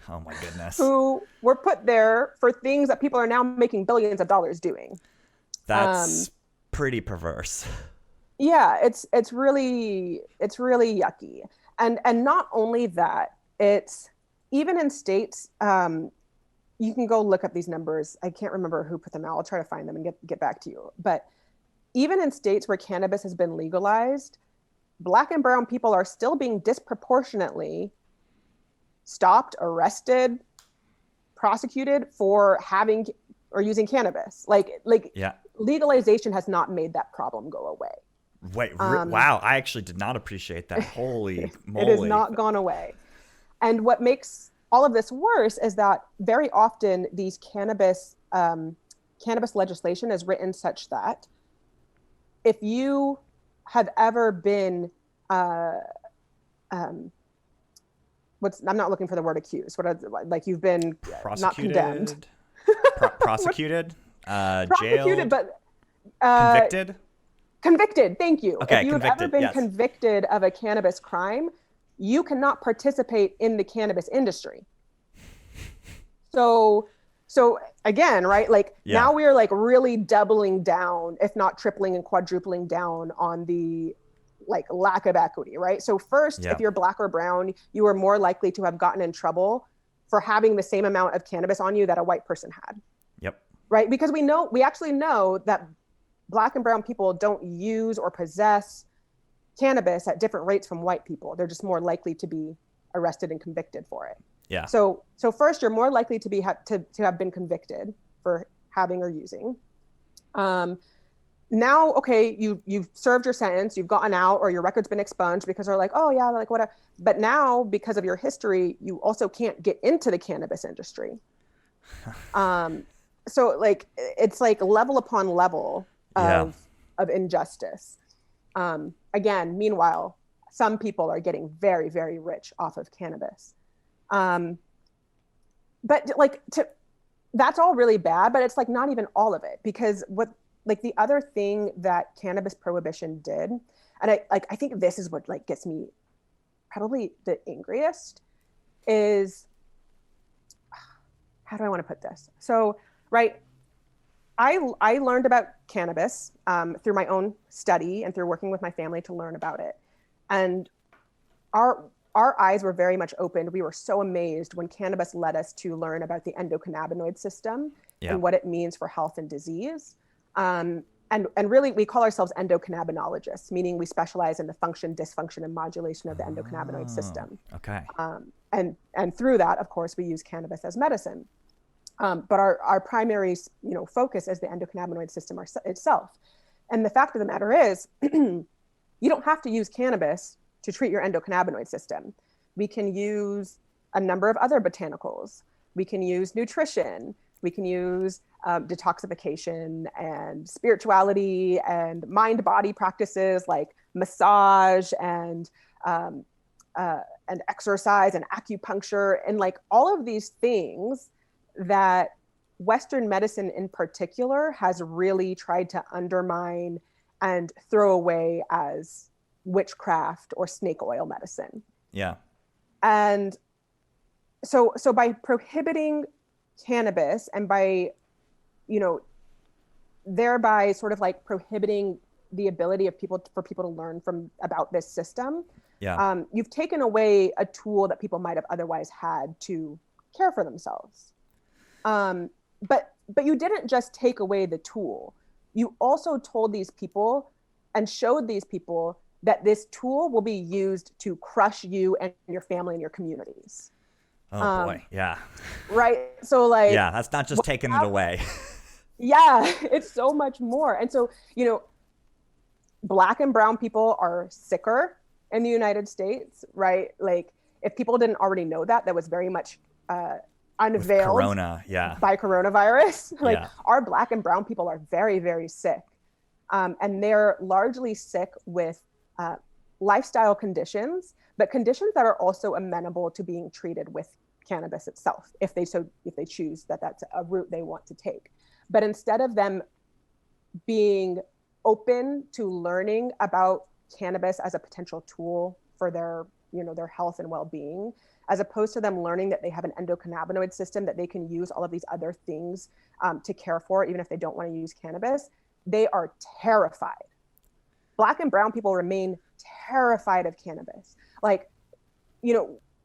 Oh my goodness. Who were put there for things that people are now making billions of dollars doing. That's pretty perverse. Yeah, it's really yucky. And not only that, it's even in states, you can go look up these numbers. I can't remember who put them out. I'll try to find them and get back to you. But even in states where cannabis has been legalized, Black and brown people are still being disproportionately stopped, arrested, prosecuted for having or using cannabis. Like yeah. Legalization has not made that problem go away. Wait, wow. I actually did not appreciate that. Holy moly. It has not gone away. And what makes all of this worse is that very often these cannabis legislation is written such that if you have ever been I'm not looking for the word accused. Like you've been not condemned. Prosecuted? Prosecuted, jailed? but convicted? Convicted, thank you. Okay, if you have ever been convicted of a cannabis crime, you cannot participate in the cannabis industry. So again, right? Like now we are like really doubling down, if not tripling and quadrupling down on the like lack of equity, right? So first, if you're Black or brown, you are more likely to have gotten in trouble for having the same amount of cannabis on you that a white person had. Yep. Right? Because we actually know that Black and brown people don't use or possess cannabis at different rates from white people. They're just more likely to be arrested and convicted for it. Yeah. So first, you're more likely to have been convicted for having or using. Now, okay, you've served your sentence, you've gotten out, or your record's been expunged because they're like, oh yeah, like whatever. But now, because of your history, you also can't get into the cannabis industry. So like it's like level upon level of injustice. Again, meanwhile, some people are getting very, very rich off of cannabis. But like that's all really bad, but it's like not even all of it, because like the other thing that cannabis prohibition did, and I think this is what like gets me probably the angriest, is how do I want to put this? So, right, I learned about cannabis through my own study and through working with my family to learn about it. And our eyes were very much opened. We were so amazed when cannabis led us to learn about the endocannabinoid system and what it means for health and disease. And really, we call ourselves endocannabinologists, meaning we specialize in the function, dysfunction, and modulation of the endocannabinoid system. Okay. And through that, of course, we use cannabis as medicine. But our primary, focus is the endocannabinoid system itself. And the fact of the matter is, you don't have to use cannabis to treat your endocannabinoid system. We can use a number of other botanicals. We can use nutrition. We can use detoxification and spirituality and mind-body practices like massage and exercise and acupuncture, and like all of these things that Western medicine in particular has really tried to undermine and throw away as witchcraft or snake oil medicine. Yeah. And so by prohibiting cannabis and by, thereby sort of like prohibiting the ability of people to learn about this system, you've taken away a tool that people might have otherwise had to care for themselves. But you didn't just take away the tool. You also told these people and showed these people that this tool will be used to crush you and your family and your communities. Oh boy, yeah. Right. So like, yeah, that's not just taking it away. Yeah, it's so much more. And so, Black and brown people are sicker in the United States, right? Like if people didn't already know that was very much unveiled Corona, yeah. by coronavirus. Like Yeah. our Black and brown people are very, very sick. And they're largely sick with lifestyle conditions, but conditions that are also amenable to being treated with cannabis itself, if they choose that that's a route they want to take. But instead of them being open to learning about cannabis as a potential tool for their health and well-being, as opposed to them learning that they have an endocannabinoid system that they can use all of these other things to care for, even if they don't want to use cannabis, they are terrified. Black and brown people remain terrified of cannabis. Like,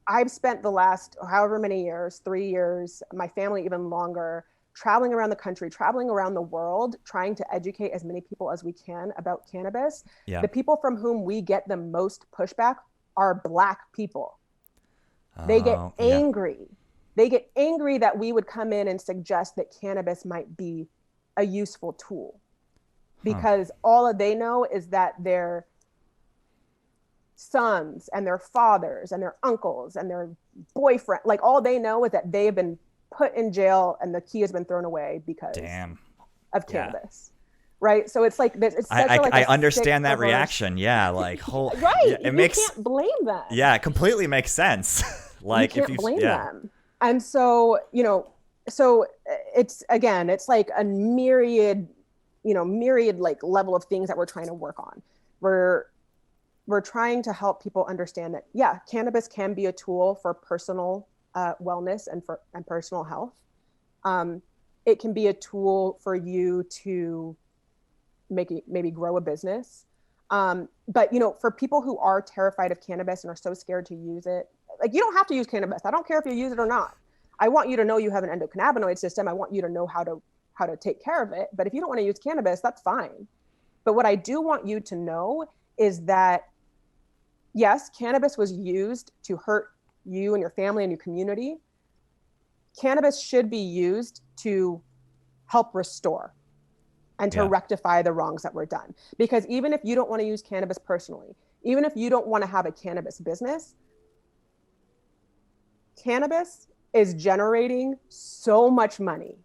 I've spent the last however many years, 3 years, my family even longer, traveling around the country, traveling around the world, trying to educate as many people as we can about cannabis. Yeah. The people from whom we get the most pushback are Black people. They get angry. Yeah. They get angry that we would come in and suggest that cannabis might be a useful tool, because all they know is that their sons and their fathers and their uncles and their boyfriend, like all they know is that they have been put in jail and the key has been thrown away because of cannabis. Right. So it's like, it's I understand that reaction. Yeah. Like, right. You can't blame them. Yeah. It completely makes sense. Like, you can't blame them. And so, so it's like a myriad like level of things that we're trying to work on. We're trying to help people understand that, cannabis can be a tool for personal wellness and personal health. It can be a tool for you to maybe grow a business. But, for people who are terrified of cannabis and are so scared to use it, like, you don't have to use cannabis. I don't care if you use it or not. I want you to know you have an endocannabinoid system. I want you to know how to take care of it. But if you don't want to use cannabis, that's fine. But what I do want you to know is that, yes, cannabis was used to hurt you and your family and your community. Cannabis should be used to help restore and to rectify the wrongs that were done. Because even if you don't want to use cannabis personally, even if you don't want to have a cannabis business, cannabis is generating so much money.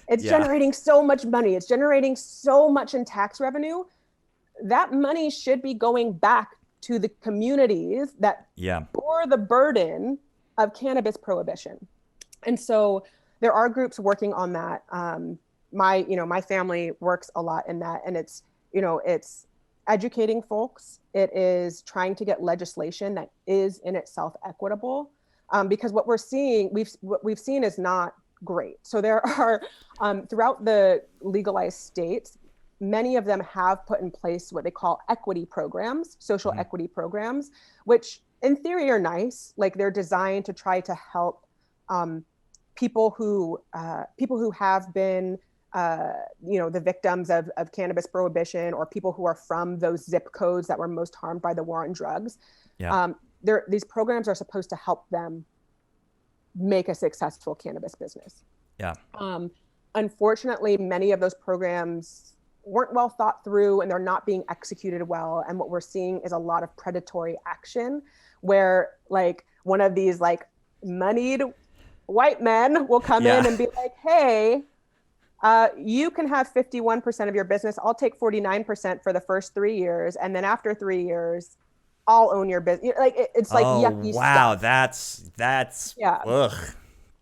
It's generating so much money. It's generating so much in tax revenue. That money should be going back to the communities that bore the burden of cannabis prohibition. And so there are groups working on that. My family works a lot in that, and it's educating folks. It is trying to get legislation that is in itself equitable, because what we've seen is not great. So there are, throughout the legalized states, many of them have put in place what they call equity programs, social equity programs, which in theory are nice. Like, they're designed to try to help people who have been the victims of cannabis prohibition, or people who are from those zip codes that were most harmed by the war on drugs. These programs are supposed to help them make a successful cannabis business. Unfortunately, many of those programs weren't well thought through, and they're not being executed well. And what we're seeing is a lot of predatory action, where like one of these like moneyed white men will come in and be like, hey, you can have 51% of your business. I'll take 49% for the first 3 years. And then after 3 years, I'll own your business. Like, it's like yucky stuff. That's ugh.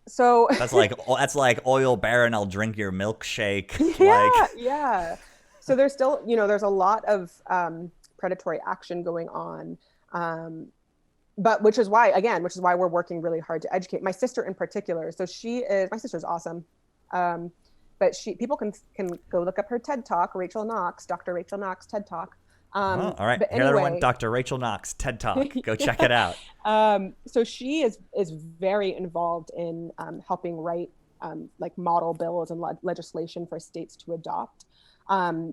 So that's like oil baron, I'll drink your milkshake. So there's still, there's a lot of predatory action going on. But which is why we're working really hard to educate my sister in particular. So my sister's awesome. But people can go look up her TED Talk, Dr. Rachel Knox TED Talk. All right. But anyway, everyone, Dr. Rachel Knox TED Talk. Go check it out. So she is very involved in helping write like model bills and legislation for states to adopt.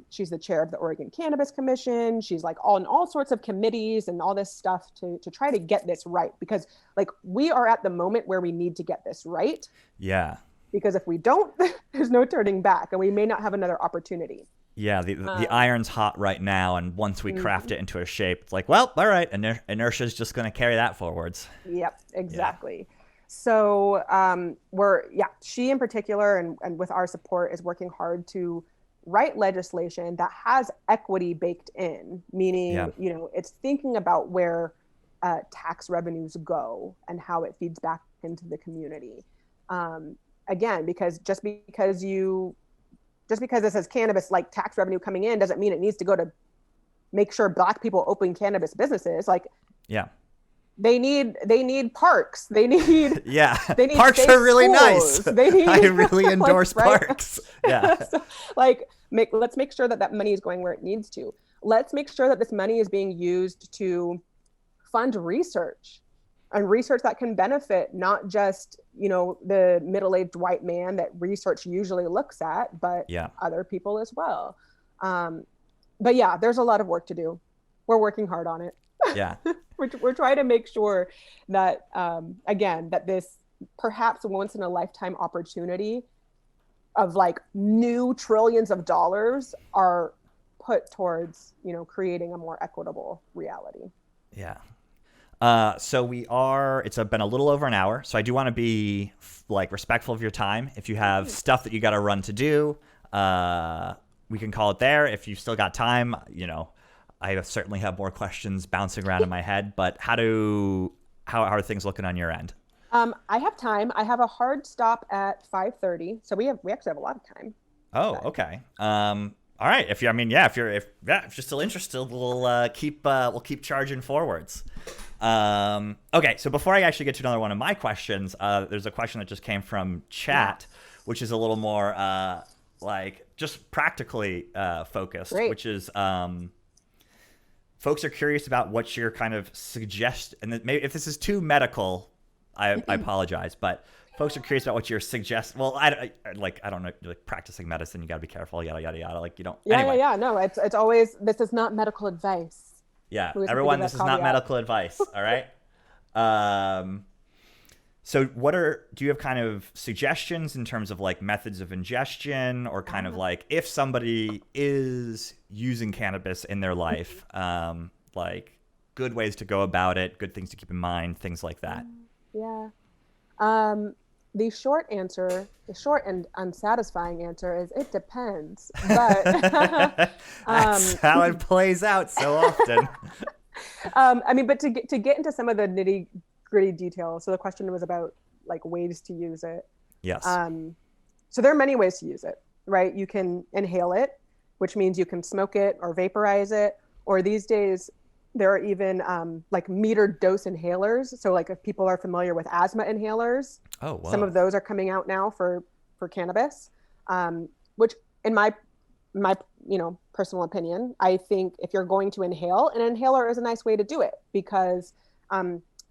She's the chair of the Oregon Cannabis Commission. She's like on all sorts of committees and all this stuff to try to get this right, because like we are at the moment where we need to get this right. Yeah. Because if we don't, there's no turning back, and we may not have another opportunity. Yeah, the iron's hot right now, and once we craft it into a shape, it's like, well, all right, inertia is just going to carry that forwards. Yep, exactly. So she in particular, and with our support, is working hard to write legislation that has equity baked in, meaning, it's thinking about where tax revenues go and how it feeds back into the community. Again, because just because it says cannabis, like tax revenue coming in, doesn't mean it needs to go to make sure Black people open cannabis businesses. Like, they need parks. They need they need parks are really schools. nice. They need, I really endorse parks. Yeah. So, let's make sure that money is going where it needs to. Let's make sure that this money is being used to fund research, and research that can benefit not just, the middle-aged white man that research usually looks at, but other people as well. But there's a lot of work to do. We're working hard on it. Yeah. We're trying to make sure that, again, that this perhaps once in a lifetime opportunity of like new trillions of dollars are put towards, creating a more equitable reality. Yeah. So it's been a little over an hour. So I do want to be respectful of your time. If you have stuff that you got to run to do, we can call it there. If you've still got time, I certainly have more questions bouncing around in my head, but how are things looking on your end? I have time. I have a hard stop at 5:30, so we actually have a lot of time. Oh, okay. All right. If you're still interested, we'll keep charging forwards. Okay. So before I actually get to another one of my questions, there's a question that just came from chat, which is a little more just practically focused, Great. which is folks are curious about what your kind of suggest, and maybe if this is too medical, I apologize, but folks are curious about what your suggest. Well, I don't know, practicing medicine, you got to be careful, yada yada yada. You don't. Anyway. No, it's always, this is not medical advice. Yeah, everyone, this is not medical advice. All right. So do you have kind of suggestions in terms of methods of ingestion, or kind of if somebody is using cannabis in their life, good ways to go about it, good things to keep in mind, things like that? Yeah. The short and unsatisfying answer is it depends. But that's how it plays out so often. But to get into some of the nitty-gritty details. So the question was about ways to use it. Yes. So there are many ways to use it, right? You can inhale it, which means you can smoke it or vaporize it, or these days there are even metered dose inhalers. So if people are familiar with asthma inhalers, some of those are coming out now for cannabis, which in my personal opinion, I think if you're going to inhale, an inhaler is a nice way to do it, because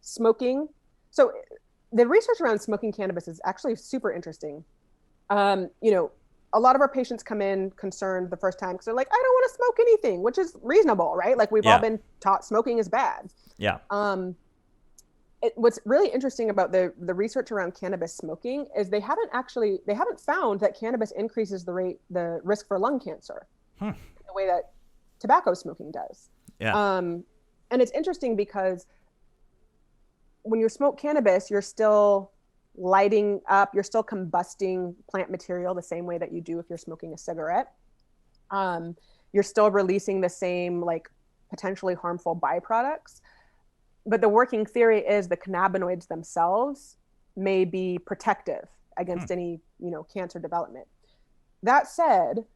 smoking. So the research around smoking cannabis is actually super interesting. A lot of our patients come in concerned the first time because they're like, I don't want to smoke anything, which is reasonable, right? We've all been taught smoking is bad. Yeah. What's really interesting about the research around cannabis smoking is they haven't found that cannabis increases the risk for lung cancer in the way that tobacco smoking does. Yeah. And it's interesting because when you smoke cannabis, you're still lighting up, you're still combusting plant material the same way that you do if you're smoking a cigarette. You're still releasing the same potentially harmful byproducts. But the working theory is the cannabinoids themselves may be protective against any, cancer development. That said,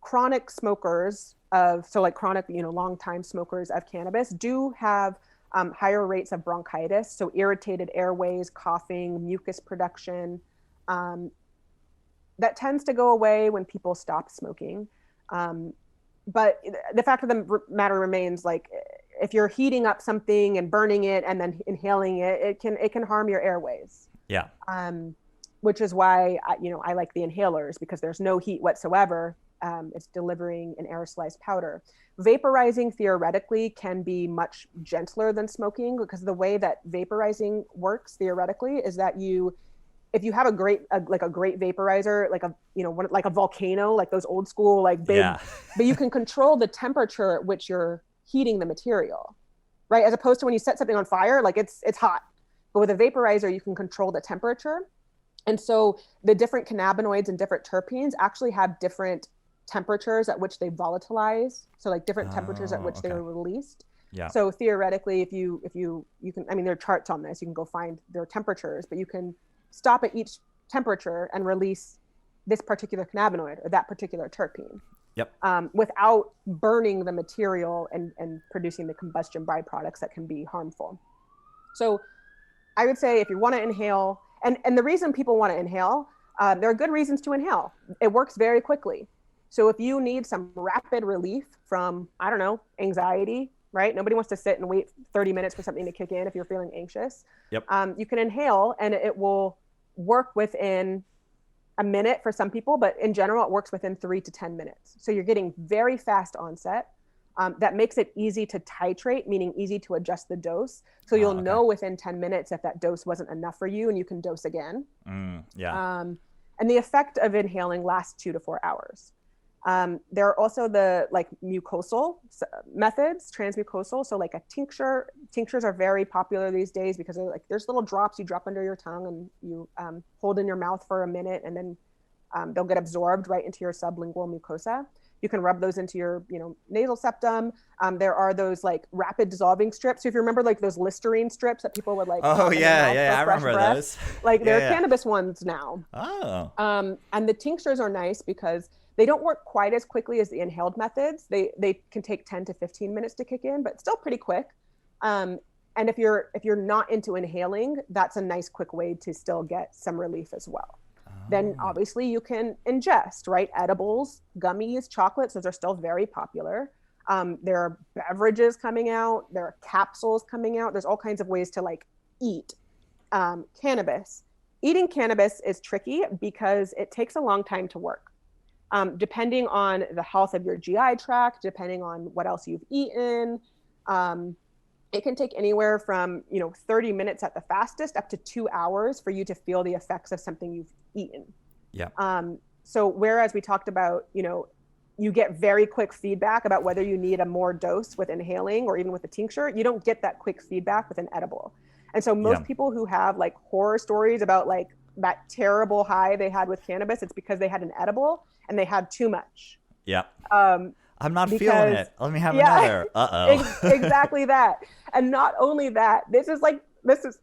chronic smokers chronic, long-time smokers of cannabis do have higher rates of bronchitis, so irritated airways, coughing, mucus production. That tends to go away when people stop smoking. But the fact of the matter remains, if you're heating up something and burning it and then inhaling it, it can harm your airways. Yeah. Which is why I like the inhalers, because there's no heat whatsoever. It's delivering an aerosolized powder. Vaporizing theoretically can be much gentler than smoking, because the way that vaporizing works theoretically is that if you have a great vaporizer, like a volcano, like those old school big, but you can control the temperature at which you're heating the material, right? As opposed to when you set something on fire, it's hot. But with a vaporizer, you can control the temperature. And so the different cannabinoids and different terpenes actually have different temperatures at which they volatilize. So like different temperatures at which they are released. Yeah. So theoretically, if you can, I mean, there are charts on this, you can go find their temperatures, but you can stop at each temperature and release this particular cannabinoid or that particular terpene. Yep. Without burning the material and producing the combustion byproducts that can be harmful. So I would say if you want to inhale, and the reason people want to inhale, there are good reasons to inhale. It works very quickly. So if you need some rapid relief from, I don't know, anxiety, right? Nobody wants to sit and wait 30 minutes for something to kick in if you're feeling anxious. Yep. You can inhale and it will work within a minute for some people, but in general, it works within 3 to 10 minutes. So you're getting very fast onset. That makes it easy to titrate, meaning easy to adjust the dose. So you'll know within 10 minutes if that dose wasn't enough for you and you can dose again. And the effect of inhaling lasts 2 to 4 hours. There are also the like mucosal methods, transmucosal. So like a tincture. Tinctures are very popular these days because they're like, there's little drops you drop under your tongue and you hold in your mouth for a minute and then they'll get absorbed right into your sublingual mucosa. You can rub those into your, nasal septum. There are those like rapid dissolving strips. So if you remember like those Listerine strips that people would like. Oh yeah, I remember those. Like they're cannabis ones now. Oh. And the tinctures are nice because they don't work quite as quickly as the inhaled methods. They can take 10 to 15 minutes to kick in, but still pretty quick. And if you're not into inhaling, that's a nice quick way to still get some relief as well. Then obviously you can ingest, right? Edibles, gummies, chocolates, those are still very popular. There are beverages coming out. There are capsules coming out. There's all kinds of ways to like eat cannabis. Eating cannabis is tricky because it takes a long time to work. Depending on the health of your GI tract, depending on what else you've eaten, it can take anywhere from 30 minutes at the fastest up to 2 hours for you to feel the effects of something you've eaten. Yeah. So whereas we talked about, you get very quick feedback about whether you need a more dose with inhaling or even with a tincture, you don't get that quick feedback with an edible. And so most people who have like horror stories about like that terrible high they had with cannabis, it's because they had an edible and they had too much. Yeah. I'm not feeling it. Let me have another. Exactly that. And not only that,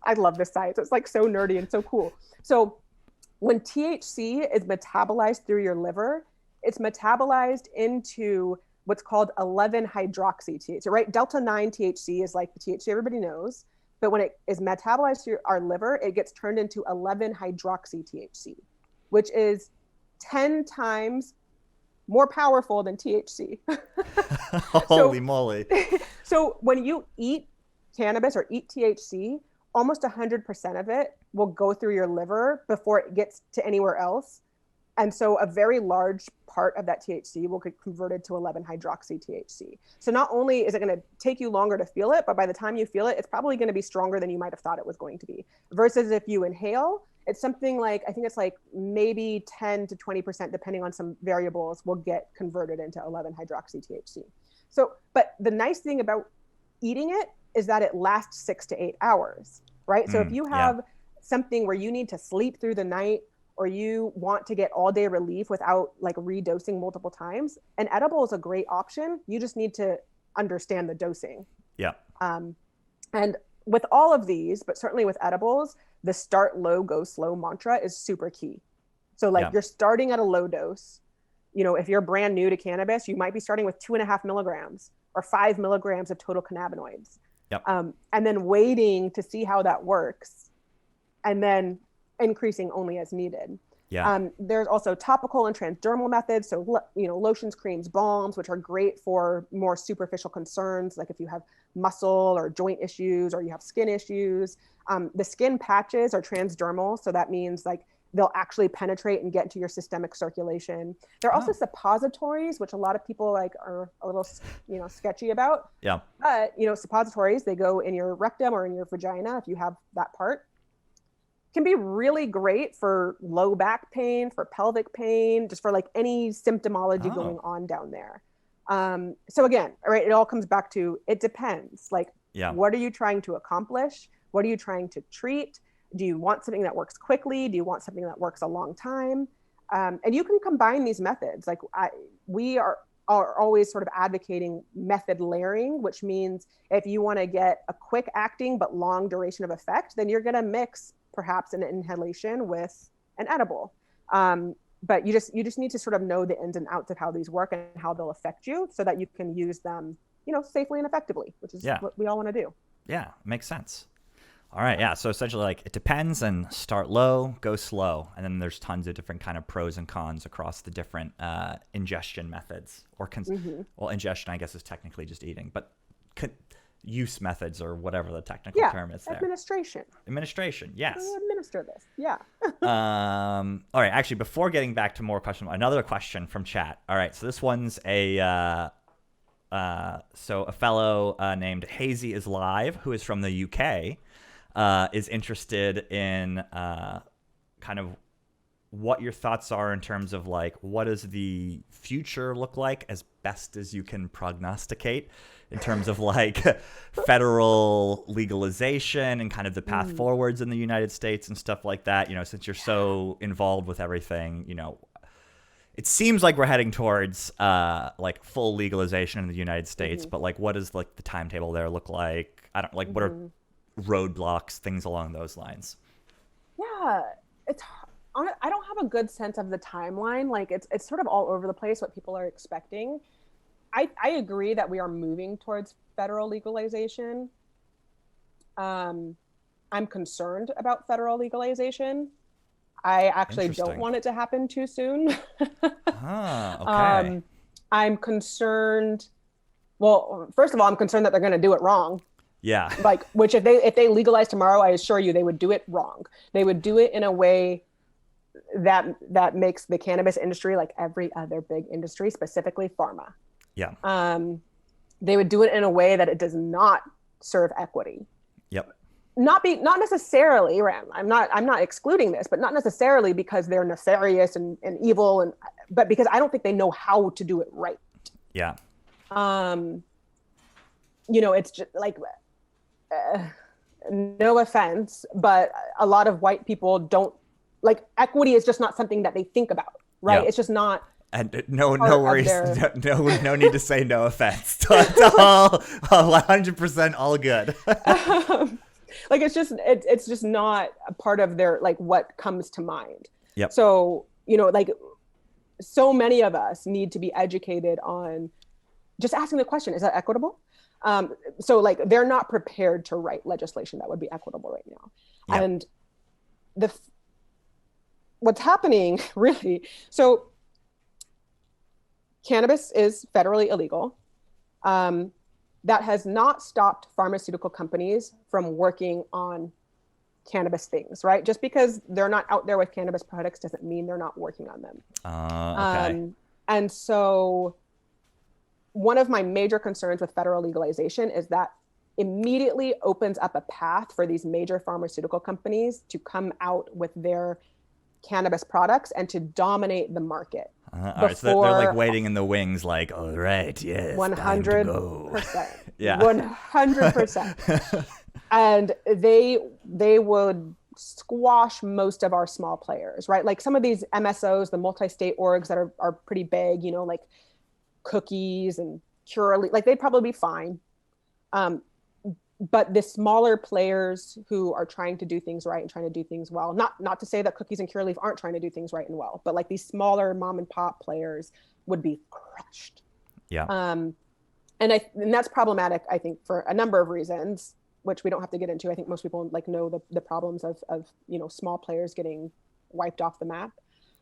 I love this science. It's like so nerdy and so cool. So when THC is metabolized through your liver, it's metabolized into what's called 11-hydroxy-THC, right? Delta 9 THC is like the THC everybody knows. But when it is metabolized through our liver, it gets turned into 11-hydroxy-THC, which is 10 times more powerful than THC. Holy moly. So when you eat cannabis or eat THC, almost 100% of it will go through your liver before it gets to anywhere else. And so a very large part of that THC will get converted to 11-hydroxy-THC. So not only is it going to take you longer to feel it, but by the time you feel it, it's probably going to be stronger than you might have thought it was going to be. Versus if you inhale, it's something like, I think it's like maybe 10 to 20%, depending on some variables, will get converted into 11-hydroxy-THC. So, but the nice thing about eating it is that it lasts 6 to 8 hours, right? So if you have something where you need to sleep through the night or you want to get all day relief without like redosing multiple times, an edible is a great option. You just need to understand the dosing. Yeah. And with all of these, but certainly with edibles, the start low, go slow mantra is super key. So like you're starting at a low dose. If you're brand new to cannabis, you might be starting with 2.5 milligrams or 5 milligrams of total cannabinoids. Yep. And then waiting to see how that works. And then increasing only as needed. Yeah. There's also topical and transdermal methods. So, lotions, creams, balms, which are great for more superficial concerns. Like if you have muscle or joint issues or you have skin issues. The skin patches are transdermal. So that means like they'll actually penetrate and get into your systemic circulation. There are also suppositories, which a lot of people like are a little, sketchy about. Yeah. But, suppositories, they go in your rectum or in your vagina if you have that part. Can be really great for low back pain, for pelvic pain, just for like any symptomology going on down there. So again, right, it all comes back to, it depends. Like, what are you trying to accomplish? What are you trying to treat? Do you want something that works quickly? Do you want something that works a long time? And you can combine these methods. Like we are always sort of advocating method layering, which means if you want to get a quick acting but long duration of effect, then you're going to mix perhaps an inhalation with an edible. But you just need to sort of know the ins and outs of how these work and how they'll affect you so that you can use them, safely and effectively, which is what we all want to do. Yeah, makes sense. All right, yeah. So essentially, like, it depends, and start low, go slow, and then there's tons of different kind of pros and cons across the different ingestion methods. Or well, ingestion, I guess, is technically just eating, but use methods, or whatever the technical term is there. Administration, yes. We'll administer this, yeah. All right, actually, before getting back to more questions, another question from chat. All right, so this one's a fellow named Hazy is Live, who is from the UK. Is interested in kind of what your thoughts are in terms of, like, what does the future look like as best as you can prognosticate in terms of, like, federal legalization and kind of the path forwards in the United States and stuff like that. Since you're so involved with everything, it seems like we're heading towards like full legalization in the United States, but, like, what does, like, the timetable there look like? I don't like what are roadblocks, things along those lines. Yeah, I don't have a good sense of the timeline. Like, it's sort of all over the place what people are expecting. I agree that we are moving towards federal legalization. I'm concerned about federal legalization. I actually don't want it to happen too soon. Okay. I'm concerned. Well, first of all, I'm concerned that they're going to do it wrong. Yeah. Like, which if they legalize tomorrow, I assure you they would do it wrong. They would do it in a way that makes the cannabis industry like every other big industry, specifically pharma. Yeah. They would do it in a way that it does not serve equity. Yep. Not necessarily, I'm not excluding this, but not necessarily because they're nefarious and evil, but because I don't think they know how to do it right. Yeah. It's just like, no offense, but a lot of white people don't like equity is just not something that they think about, right? Yeah. It's just not. And no worries, no need to say no offense. It's all 100% all good. Like it's just not a part of their like what comes to mind. Yep. So like so many of us need to be educated on just asking the question: is that equitable? So like they're not prepared to write legislation that would be equitable right now. Yep. And what's happening really, so cannabis is federally illegal. That has not stopped pharmaceutical companies from working on cannabis things, right? Just because they're not out there with cannabis products doesn't mean they're not working on them. Okay. And so one of my major concerns with federal legalization is that immediately opens up a path for these major pharmaceutical companies to come out with their cannabis products and to dominate the market. All right, so they're like waiting in the wings, like, all right, yes, 100%. Yeah. 100%. And they would squash most of our small players, right? Like some of these MSOs, the multi-state orgs that are pretty big, like Cookies and Curaleaf, like they'd probably be fine. But the smaller players who are trying to do things right and trying to do things well, not to say that Cookies and Curaleaf aren't trying to do things right and well, but like these smaller mom and pop players would be crushed. Yeah. And that's problematic, I think, for a number of reasons, which we don't have to get into. I think most people like know the problems of small players getting wiped off the map.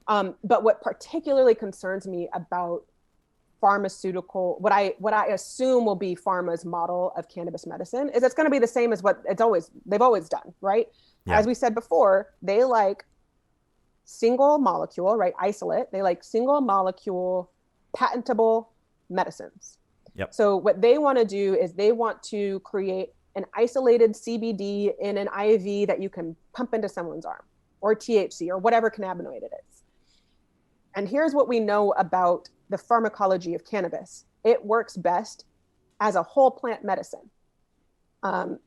But what particularly concerns me about pharmaceutical, what I assume will be pharma's model of cannabis medicine is it's going to be the same as what they've always done, right? Yeah. As we said before, they like single molecule, right? Isolate. They like single molecule patentable medicines. Yep. So what they want to do is they want to create an isolated CBD in an IV that you can pump into someone's arm, or THC, or whatever cannabinoid it is. And here's what we know about the pharmacology of cannabis. It works best as a whole plant medicine.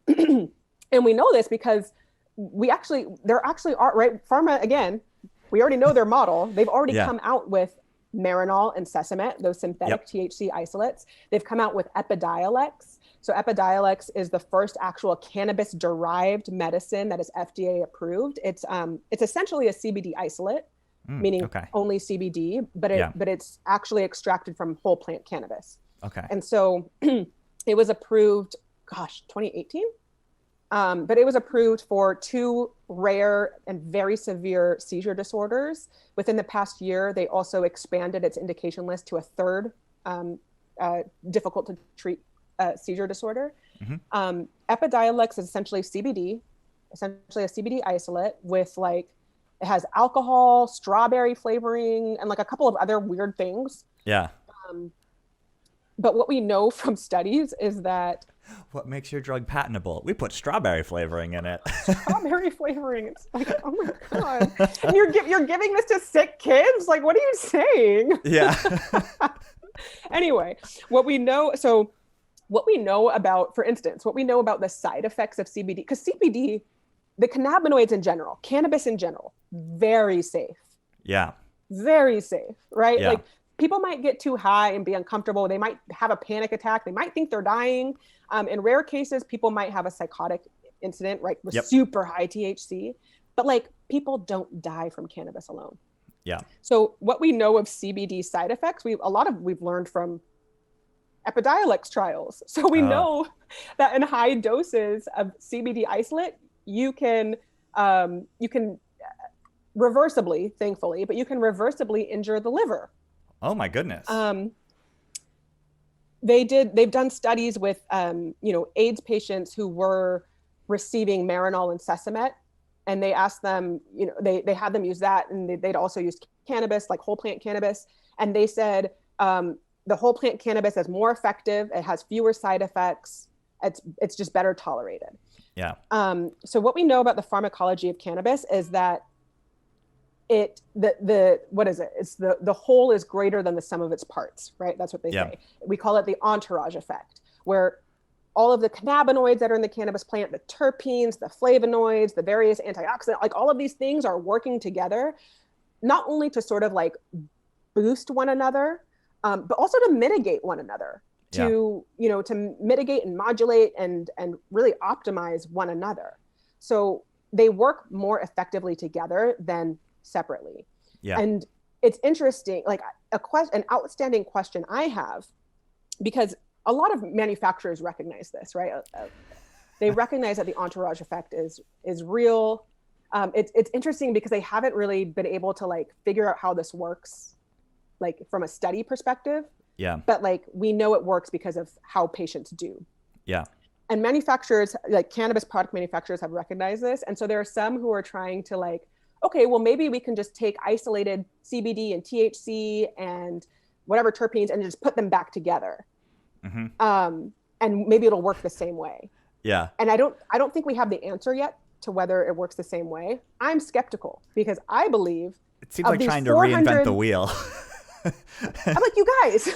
It And we know this because there actually are, right? Pharma, again, we already know their model. They've already come out with Marinol and Sesamet, those synthetic THC isolates. They've come out with Epidiolex. So Epidiolex is the first actual cannabis-derived medicine that is FDA approved. It's essentially a CBD isolate, meaning only CBD, but it's actually extracted from whole plant cannabis. Okay. And so it was approved, 2018? But it was approved for 2 rare and very severe seizure disorders. Within the past year, they also expanded its indication list to a 3rd difficult to treat seizure disorder. Epidiolex is essentially CBD, essentially a CBD isolate with it has alcohol, strawberry flavoring, and a couple of other weird things. Yeah. But what we know from studies is that what makes your drug patentable? We put strawberry flavoring in it. Strawberry flavoring. It's oh my God. And you're giving this to sick kids? What are you saying? Yeah. Anyway, what we know about, for instance, what we know about the side effects of CBD, because CBD, the cannabinoids in general, cannabis in general, very safe. Yeah. Very safe, right? Yeah. People might get too high and be uncomfortable. They might have a panic attack. They might think they're dying. In rare cases, people might have a psychotic incident, right, with super high THC. But people don't die from cannabis alone. Yeah. So what we know of CBD side effects, we've learned from Epidiolex trials. So we know that in high doses of CBD isolate, you can reversibly, thankfully, but you can reversibly injure the liver. Oh my goodness. They've done studies with AIDS patients who were receiving Marinol and Sesamet, and they asked them, they had them use that, and they'd also used cannabis, whole plant cannabis, and they said the whole plant cannabis is more effective, it has fewer side effects, it's just better tolerated. Yeah. So what we know about the pharmacology of cannabis is that what is it? It's the whole is greater than the sum of its parts, right? That's what they say. We call it the entourage effect, where all of the cannabinoids that are in the cannabis plant, the terpenes, the flavonoids, the various antioxidants, all of these things are working together, not only to sort of boost one another, but also to mitigate one another, to mitigate and modulate and really optimize one another. So they work more effectively together than separately. Yeah. And it's interesting, an outstanding question I have, because a lot of manufacturers recognize this, right? They recognize that the entourage effect is real. It's interesting because they haven't really been able to figure out how this works, from a study perspective. Yeah. But we know it works because of how patients do. Yeah. And manufacturers, cannabis product manufacturers, have recognized this. And so there are some who are trying to okay, well, maybe we can just take isolated CBD and THC and whatever terpenes and just put them back together. Mm-hmm. And maybe it'll work the same way. Yeah. And I don't think we have the answer yet to whether it works the same way. I'm skeptical because I believe it seems like trying to reinvent the wheel. I'm you guys.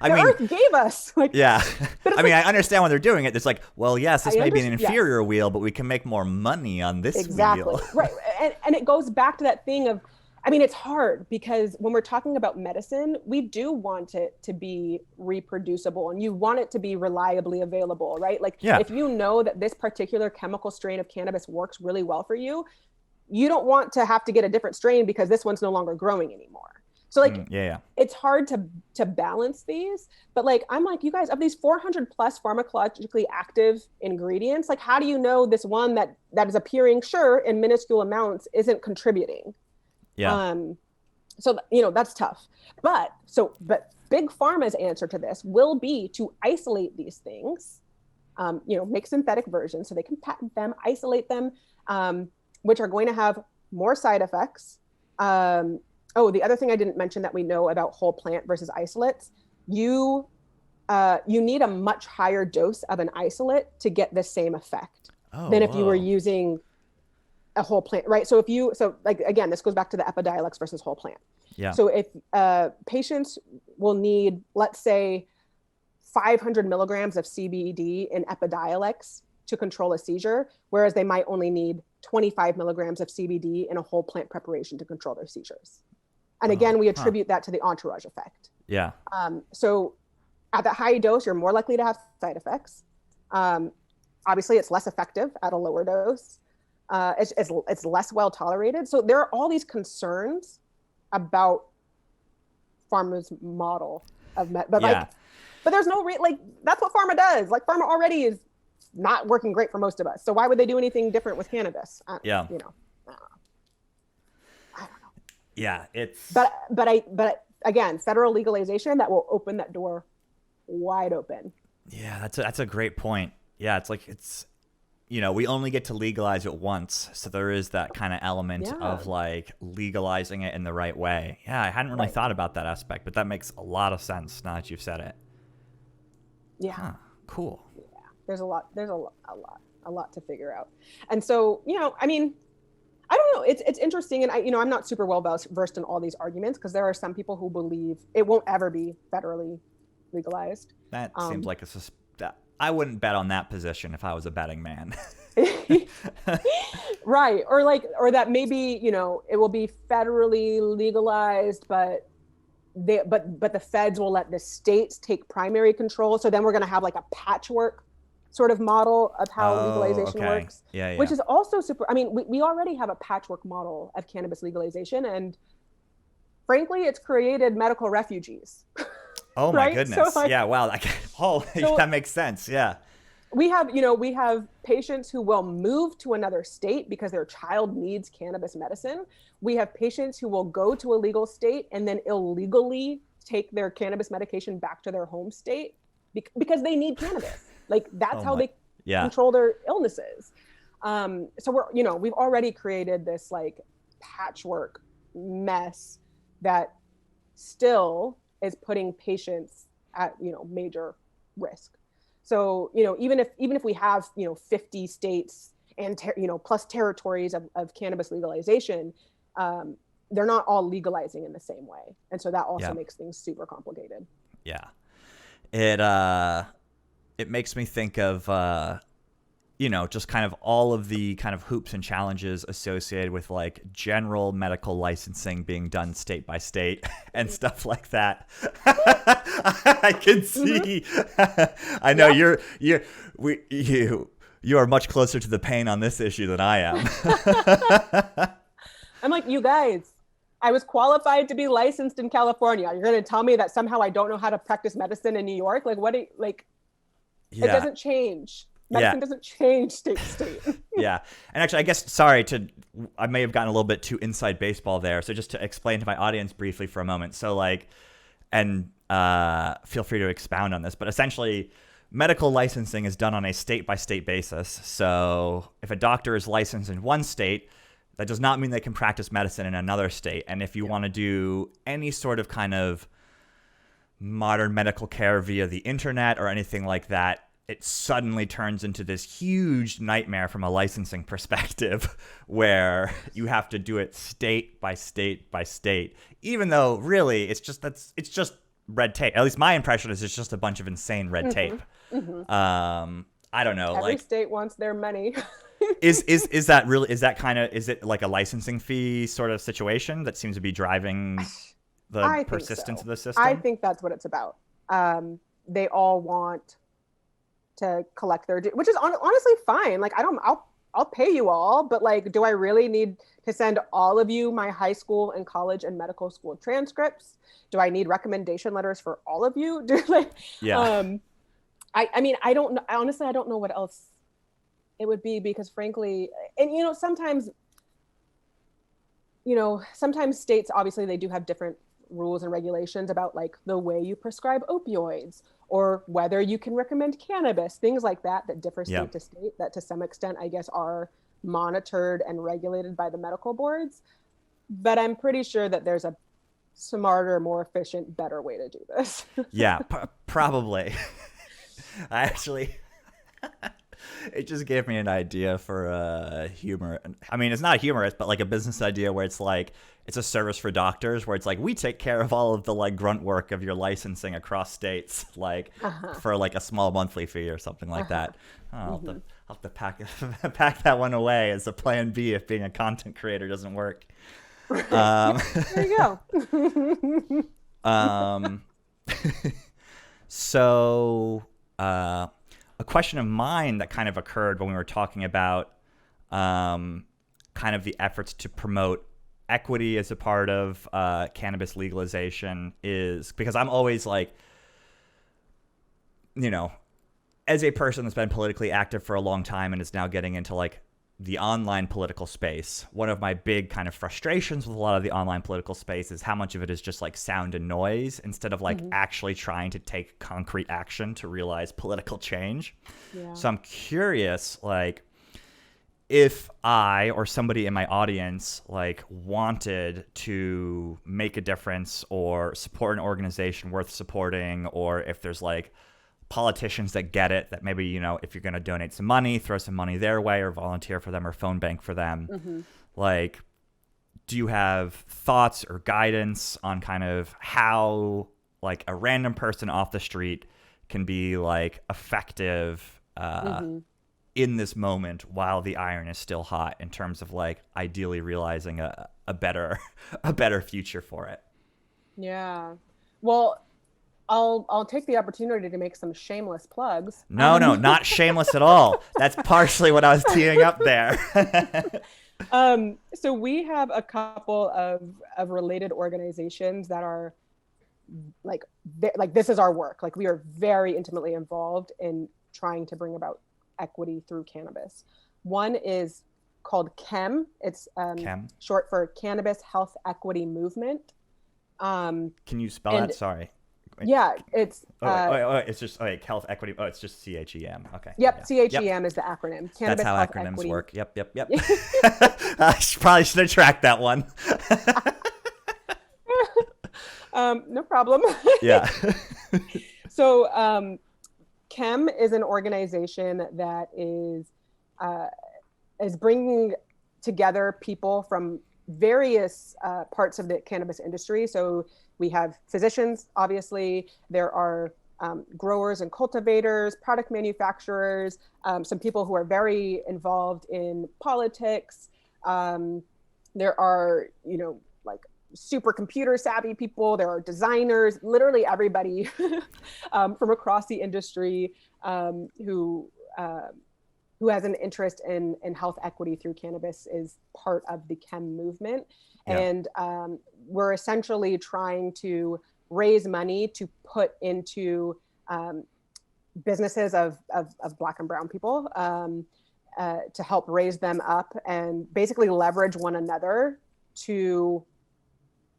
Earth gave us. Yeah. I understand why they're doing it. It's well, yes, this may be an inferior wheel, but we can make more money on this wheel. Right. And it goes back to that thing of, it's hard because when we're talking about medicine, we do want it to be reproducible and you want it to be reliably available, right? If you know that this particular chemical strain of cannabis works really well for you, you don't want to have to get a different strain because this one's no longer growing anymore. So it's hard to balance these, but I'm you guys, of these 400 plus pharmacologically active ingredients, how do you know this one that is appearing, sure, in minuscule amounts isn't contributing? Yeah. So, that's tough, but big pharma's answer to this will be to isolate these things, make synthetic versions so they can patent them, isolate them, which are going to have more side effects. The other thing I didn't mention that we know about whole plant versus isolates, you need a much higher dose of an isolate to get the same effect than if you were using a whole plant, right? So again, this goes back to the Epidiolex versus whole plant. Yeah. So if patients will need, let's say, 500 milligrams of CBD in Epidiolex to control a seizure, whereas they might only need 25 milligrams of CBD in a whole plant preparation to control their seizures. And again, we attribute that to the entourage effect. Yeah. So at that high dose, you're more likely to have side effects. Obviously, it's less effective at a lower dose. It's less well tolerated. So there are all these concerns about pharma's model of but there's no that's what pharma does. Like pharma already is not working great for most of us. So why would they do anything different with cannabis? You know, I don't know. Yeah, it's. But again, federal legalization that will open that door wide open. Yeah, that's a great point. Yeah, it's we only get to legalize it once, so there is that kind of element of like legalizing it in the right way. Yeah, I hadn't really thought about that aspect, but that makes a lot of sense now that you've said it. Yeah. Cool. Yeah. There's a lot to figure out. And so, I mean, I don't know. It's interesting. And I'm not super well versed in all these arguments because there are some people who believe it won't ever be federally legalized. That seems like I wouldn't bet on that position if I was a betting man. Right. Or that maybe, it will be federally legalized, but the feds will let the states take primary control. So then we're going to have like a patchwork sort of model of how legalization works, which is also super. I mean, we already have a patchwork model of cannabis legalization, and frankly, it's created medical refugees. Oh my goodness. So wow. That makes sense. Yeah. We have patients who will move to another state because their child needs cannabis medicine. We have patients who will go to a legal state and then illegally take their cannabis medication back to their home state because they need cannabis. Like that's how they control their illnesses. So we've already created this like patchwork mess that still is putting patients at, major risk. So, even if we have, 50 states and, plus territories of cannabis legalization, they're not all legalizing in the same way. And so that also makes things super complicated. Yeah. It makes me think of, just kind of all of the kind of hoops and challenges associated with like general medical licensing being done state by state and stuff like that. I can see. I know you are much closer to the pain on this issue than I am. I'm like, you guys, I was qualified to be licensed in California. You're going to tell me that somehow I don't know how to practice medicine in New York? Like, it doesn't change. Medicine doesn't change state to state. Yeah. And actually, I guess, I may have gotten a little bit too inside baseball there. So just to explain to my audience briefly for a moment. So feel free to expound on this, but essentially medical licensing is done on a state by state basis. So if a doctor is licensed in one state, that does not mean they can practice medicine in another state. And if you want to do any sort of kind of modern medical care via the internet or anything like that, it suddenly turns into this huge nightmare from a licensing perspective where you have to do it state by state by state, even though really it's just red tape. At least my impression is it's just a bunch of insane red tape. Mm-hmm. I don't know. Every state wants their money. Is it like a licensing fee sort of situation that seems to be driving the persistence of the system? I think that's what it's about. They all want to collect their which is honestly fine. Like I'll pay you all, but like, do I really need to send all of you my high school and college and medical school transcripts? Do I need recommendation letters for all of you? I mean, I don't know. Honestly, I don't know what else it would be because frankly, and sometimes states, obviously they do have different rules and regulations about like the way you prescribe opioids or whether you can recommend cannabis, things like that differ state to state, that to some extent, I guess, are monitored and regulated by the medical boards. But I'm pretty sure that there's a smarter, more efficient, better way to do this. Probably. I actually, it just gave me an idea for humor. I mean, it's not humorous, but like a business idea where it's like, it's a service for doctors where it's like, we take care of all of the like grunt work of your licensing across states, like for like a small monthly fee or something like that. Oh, I'll have to pack that one away as a plan B if being a content creator doesn't work. There you go. So a question of mine that kind of occurred when we were talking about kind of the efforts to promote equity as a part of cannabis legalization is because I'm always like, you know, as a person that's been politically active for a long time and is now getting into like the online political space, one of my big kind of frustrations with a lot of the online political space is how much of it is just like sound and noise instead of like actually trying to take concrete action to realize political change. Yeah. So I'm curious, like, if I or somebody in my audience like wanted to make a difference or support an organization worth supporting, or if there's like politicians that get it, that maybe, you know, if you're going to donate some money, throw some money their way or volunteer for them or phone bank for them. Like, do you have thoughts or guidance on kind of how like a random person off the street can be like effective in this moment while the iron is still hot in terms of like ideally realizing a better future for it? Yeah. Well, I'll take the opportunity to make some shameless plugs. No, not shameless at all. That's partially what I was teeing up there. So we have a couple of related organizations that are like this is our work. Like we are very intimately involved in trying to bring about equity through cannabis. One is called CHEM. It's short for Cannabis Health Equity Movement. Can you spell that? Sorry. Yeah, it's it's just health equity. Oh, it's just CHEM. Okay. Yep, yeah. CHEM is the acronym. Cannabis That's how Health acronyms Equity. Work. Yep. I probably should have tracked that one. No problem. Yeah. So, CHEM is an organization that is bringing together people from various parts of the cannabis industry. So we have physicians, obviously. There are growers and cultivators, product manufacturers, some people who are very involved in politics. There are, you know, like super computer savvy people. There are designers, literally everybody from across the industry who has an interest in health equity through cannabis is part of the CHEM movement. Yeah. And we're essentially trying to raise money to put into businesses of Black and brown people to help raise them up and basically leverage one another to,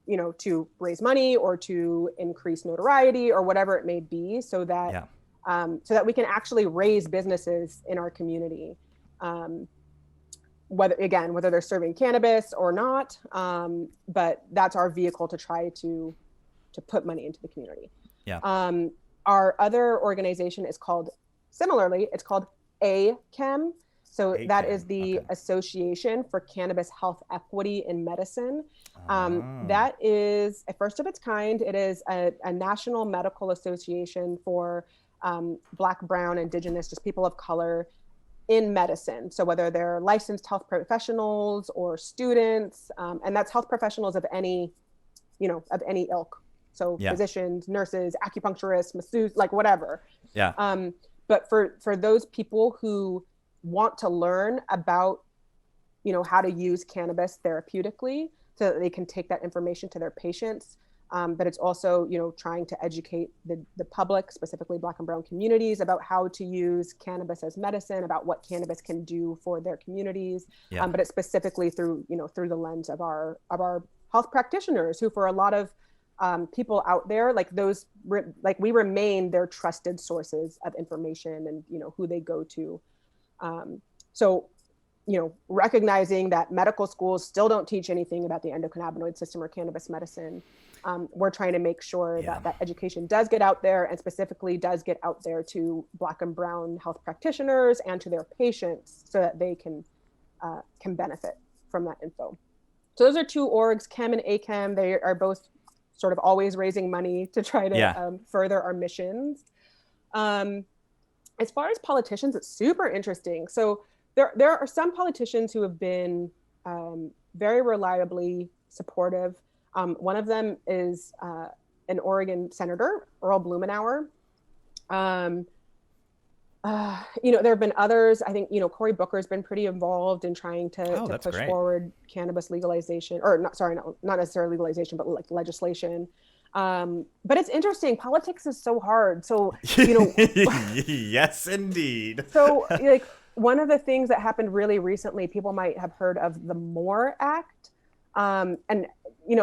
you know, to raise money or to increase notoriety or whatever it may be, so that so that we can actually raise businesses in our community, whether they're serving cannabis or not. But that's our vehicle to try to put money into the community. Yeah. Our other organization is called, similarly, it's called ACHEM. So that is the Association for Cannabis Health Equity in Medicine. That is a first of its kind. It is a national medical association for Black, brown, indigenous, just people of color in medicine. So whether they're licensed health professionals or students, and that's health professionals of any, you know, of any ilk. So physicians, nurses, acupuncturists, masseuses, like whatever. Yeah. But for those people who want to learn about, you know, how to use cannabis therapeutically so that they can take that information to their patients. But it's also, you know, trying to educate the public, specifically Black and brown communities, about how to use cannabis as medicine, about what cannabis can do for their communities. Yeah. But it's specifically through, you know, through the lens of our health practitioners, who for a lot of people out there, like those, like we remain their trusted sources of information and, you know, who they go to. So, you know, recognizing that medical schools still don't teach anything about the endocannabinoid system or cannabis medicine. We're trying to make sure that education does get out there, and specifically does get out there to Black and brown health practitioners and to their patients, so that they can benefit from that info. So those are two orgs, Chem and ACAM. They are both sort of always raising money to try to further our missions. As far as politicians, it's super interesting. So there are some politicians who have been very reliably supportive. One of them is an Oregon senator, Earl Blumenauer. There have been others. I think, Cory Booker's been pretty involved in trying to push forward cannabis legalization, or not necessarily legalization, but like legislation. But it's interesting. Politics is so hard. So, yes, indeed. So like one of the things that happened really recently, people might have heard of the MORE Act. And,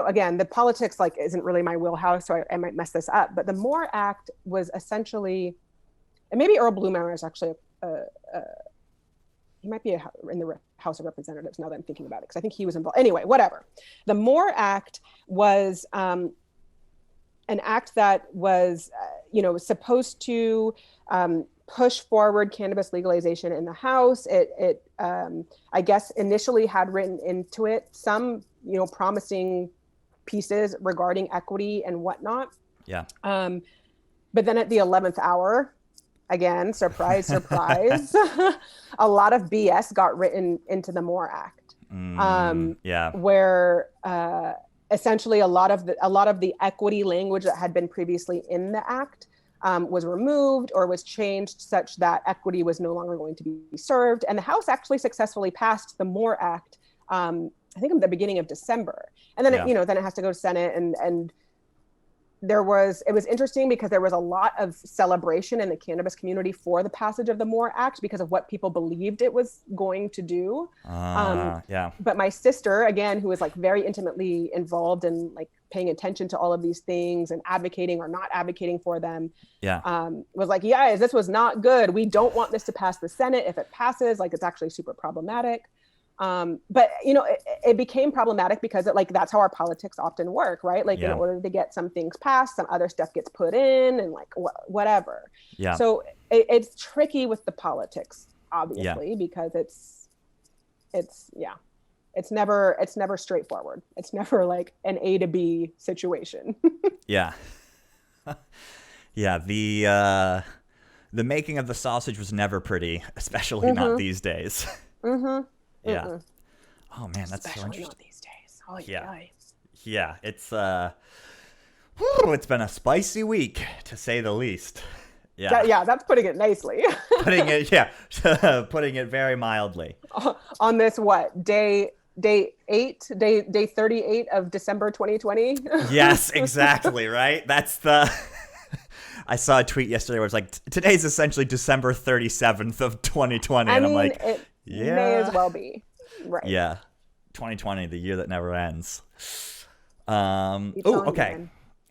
again, the politics like isn't really my wheelhouse, so I might mess this up. But the MORE Act was essentially, and maybe Earl Blumenauer is actually he might be in the House of Representatives now that I'm thinking about it, because I think he was involved. Anyway, whatever. The MORE Act was an act that was, supposed to push forward cannabis legalization in the House. It I guess, initially had written into it some, promising pieces regarding equity and whatnot. Yeah. But then at the 11th hour, again, surprise, surprise, a lot of BS got written into the MORE Act. Where essentially a lot of the equity language that had been previously in the act was removed or was changed such that equity was no longer going to be served. And the House actually successfully passed the MORE Act, I think at the beginning of December. And then then it has to go to Senate, and it was interesting because there was a lot of celebration in the cannabis community for the passage of the MORE Act because of what people believed it was going to do. But my sister, again, who was like very intimately involved in like paying attention to all of these things and advocating or not advocating for them, was like, guys, this was not good. We don't want this to pass the Senate. If it passes, like, it's actually super problematic. But it became problematic because that's how our politics often work, right? Like in order to get some things passed, some other stuff gets put in, and like whatever. Yeah. So it's tricky with the politics, obviously, because it's never straightforward. It's never like an A to B situation. Yeah. The making of the sausage was never pretty, especially not these days. Yeah. Mm-mm. Oh man, that's especially so interesting. Not these days. Oh yeah. It's it's been a spicy week, to say the least. Yeah, that's putting it nicely. putting it very mildly. On this day 38 of December 2020. Yes, exactly. Right. That's I saw a tweet yesterday where it's like, today's essentially December 37th of 2020, and I'm like, yeah, may as well be. Right. Yeah. 2020, the year that never ends. Okay.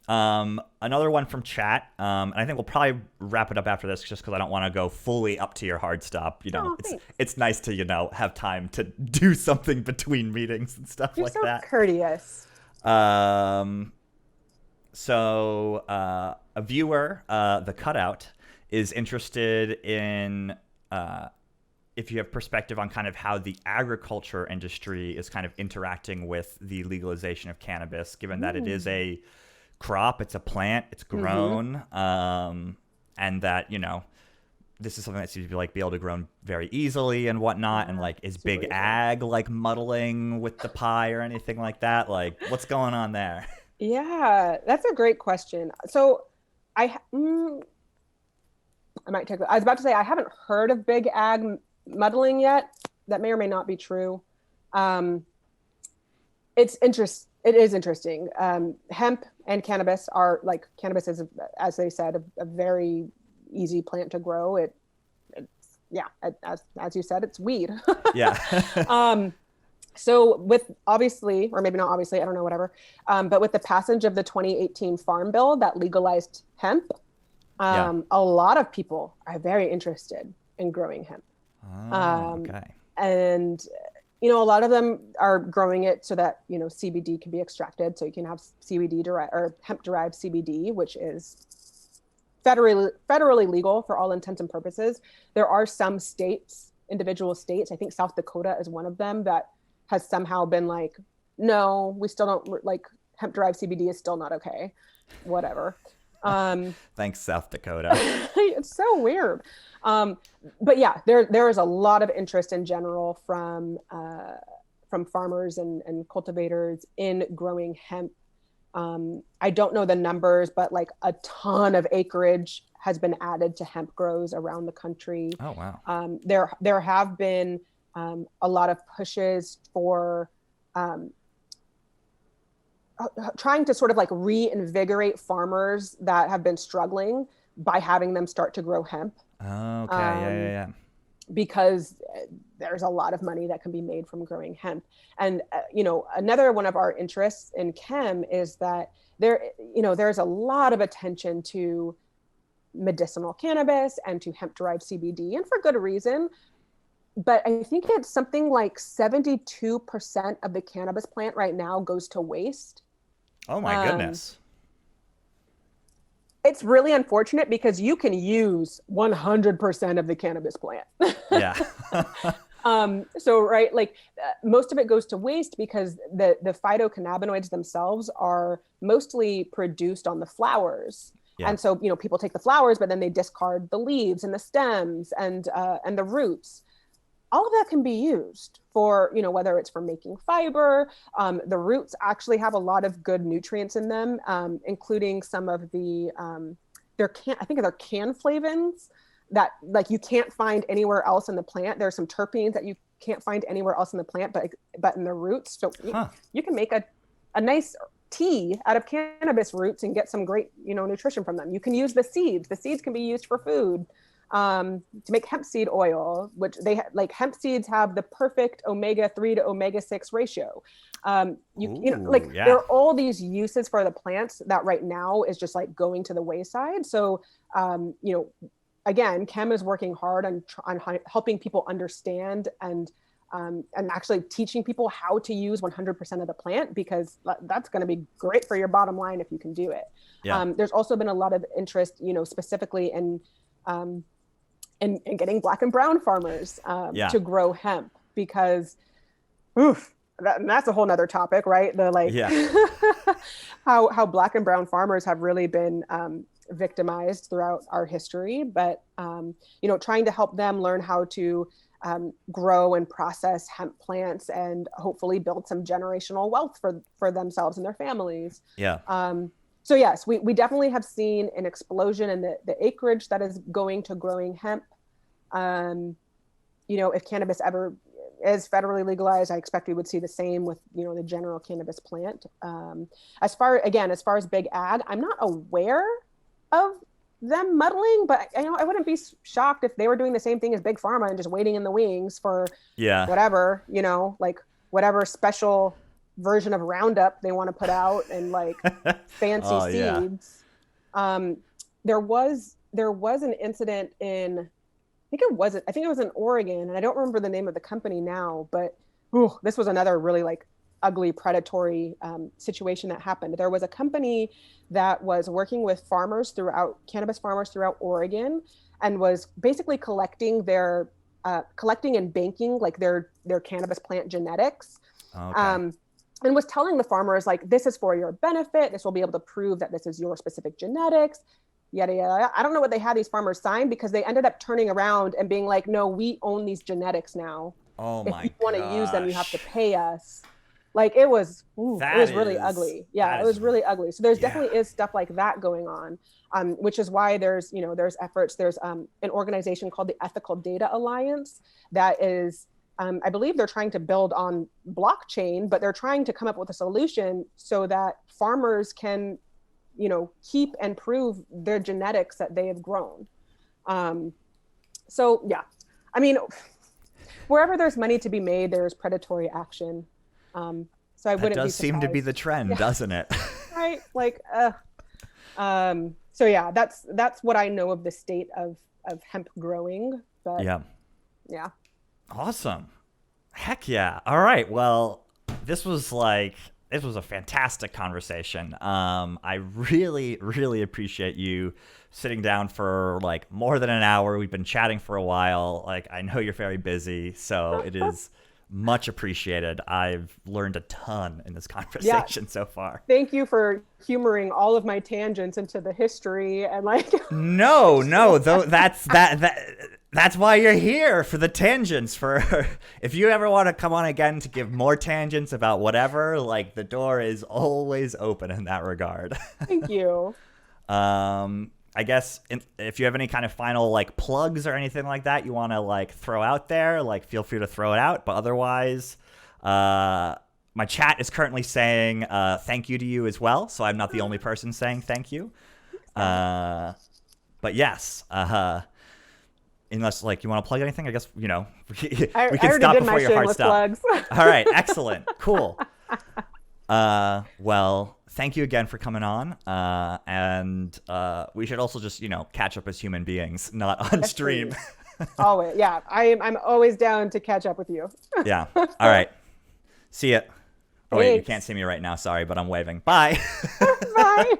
Another one from chat. And I think we'll probably wrap it up after this, just because I don't want to go fully up to your hard stop. It's nice to, have time to do something between meetings and stuff like that. You're so courteous. So a viewer, The Cutout, is interested in if you have perspective on kind of how the agriculture industry is kind of interacting with the legalization of cannabis, given that it is a crop, it's a plant, it's grown, and that, this is something that seems to be able to grow very easily and whatnot. And is big ag muddling with the pie or anything like that? Like, what's going on there? Yeah, that's a great question. So I might take I was about to say, I haven't heard of big ag muddling yet. That may or may not be true. It is interesting. Hemp and cannabis are cannabis is, as they said, a very easy plant to grow. As you said, it's weed. Yeah. So with obviously, or maybe not obviously, I don't know, whatever. But with the passage of the 2018 Farm Bill that legalized hemp, a lot of people are very interested in growing hemp. Okay. And, a lot of them are growing it so that, CBD can be extracted. So you can have hemp-derived CBD, which is federally legal for all intents and purposes. There are some states, individual states, I think South Dakota is one of them, that has somehow been No, we still don't like hemp derived CBD is still not okay. Whatever. Thanks, South Dakota. It's so weird. Um, but yeah, there is a lot of interest in general from farmers and cultivators in growing hemp. I don't know the numbers, but like a ton of acreage has been added to hemp grows around the country. Oh, wow. There have been a lot of pushes for um, trying to sort of like reinvigorate farmers that have been struggling by having them start to grow hemp. Okay. Yeah. Because there's a lot of money that can be made from growing hemp. And, another one of our interests in chem is that there's a lot of attention to medicinal cannabis and to hemp derived CBD, and for good reason. But I think it's something like 72% of the cannabis plant right now goes to waste. Oh my goodness. It's really unfortunate because you can use 100% of the cannabis plant. Yeah. So, right, like most of it goes to waste because the phytocannabinoids themselves are mostly produced on the flowers. Yeah. And so, people take the flowers, but then they discard the leaves and the stems and the roots. All of that can be used for, whether it's for making fiber. The roots actually have a lot of good nutrients in them, including some of the, I think they're canflavins that like you can't find anywhere else in the plant. There's some terpenes that you can't find anywhere else in the plant, but in the roots. So you can make a nice tea out of cannabis roots and get some great, nutrition from them. You can use the seeds. The seeds can be used for food. To make hemp seed oil, which hemp seeds have the perfect omega-3 to omega-6 ratio. There are all these uses for the plants that right now is just like going to the wayside. So, again, chem is working hard on helping people understand and actually teaching people how to use 100% of the plant, because that's going to be great for your bottom line if you can do it. Yeah. There's also been a lot of interest, specifically in getting Black and brown farmers to grow hemp, because that's a whole nother topic, right? How Black and brown farmers have really been victimized throughout our history, but trying to help them learn how to grow and process hemp plants and hopefully build some generational wealth for themselves and their families. Yeah. So yes, we definitely have seen an explosion in the acreage that is going to growing hemp. If cannabis ever is federally legalized, I expect we would see the same with, the general cannabis plant. As far as big ag, I'm not aware of them muddling, but I wouldn't be shocked if they were doing the same thing as big pharma and just waiting in the wings for whatever, whatever special version of Roundup they want to put out and like fancy seeds. There was an incident in, I think it was in Oregon, and I don't remember the name of the company now, but this was another really like ugly predatory situation that happened. There was a company that was working with cannabis farmers throughout Oregon, and was basically collecting and banking like their cannabis plant genetics. Okay. And was telling the farmers, like, this is for your benefit. This will be able to prove that this is your specific genetics, yada, yada. I don't know what they had these farmers sign, because they ended up turning around and being like, no, we own these genetics now. Oh my God. If you want to use them, you have to pay us. Like, it was really ugly. Yeah, it was really ugly. So there's definitely is stuff like that going on, which is why there's efforts. There's an organization called the Ethical Data Alliance that is, I believe they're trying to build on blockchain, but they're trying to come up with a solution so that farmers can, keep and prove their genetics that they have grown. So yeah, I mean, wherever there's money to be made, there's predatory action. So I wouldn't be surprised. That does seem to be the trend, doesn't it? Right. Like, so yeah, that's what I know of the state of hemp growing. But yeah. Awesome. Heck yeah. All right. Well, this was a fantastic conversation. I really, really appreciate you sitting down for like more than an hour. We've been chatting for a while. Like, I know you're very busy, so it is Much appreciated. I've learned a ton in this conversation so far. Thank you for humoring all of my tangents into the history and like. No, though that's why you're here, for the tangents. For if you ever want to come on again to give more tangents about whatever, like, the door is always open in that regard. Thank you. I guess if you have any kind of final like plugs or anything like that you want to like throw out there, like, feel free to throw it out. But otherwise, my chat is currently saying thank you to you as well, so I'm not the only person saying thank you. But yes, unless like you want to plug anything, I guess we can stop before your heart stops. All right, excellent, cool. Well, thank you again for coming on. And we should also just, catch up as human beings, not on stream. Always. Yeah. I'm always down to catch up with you. Yeah. All right. See ya. Oh, wait, you can't see me right now. Sorry, but I'm waving. Bye. Bye.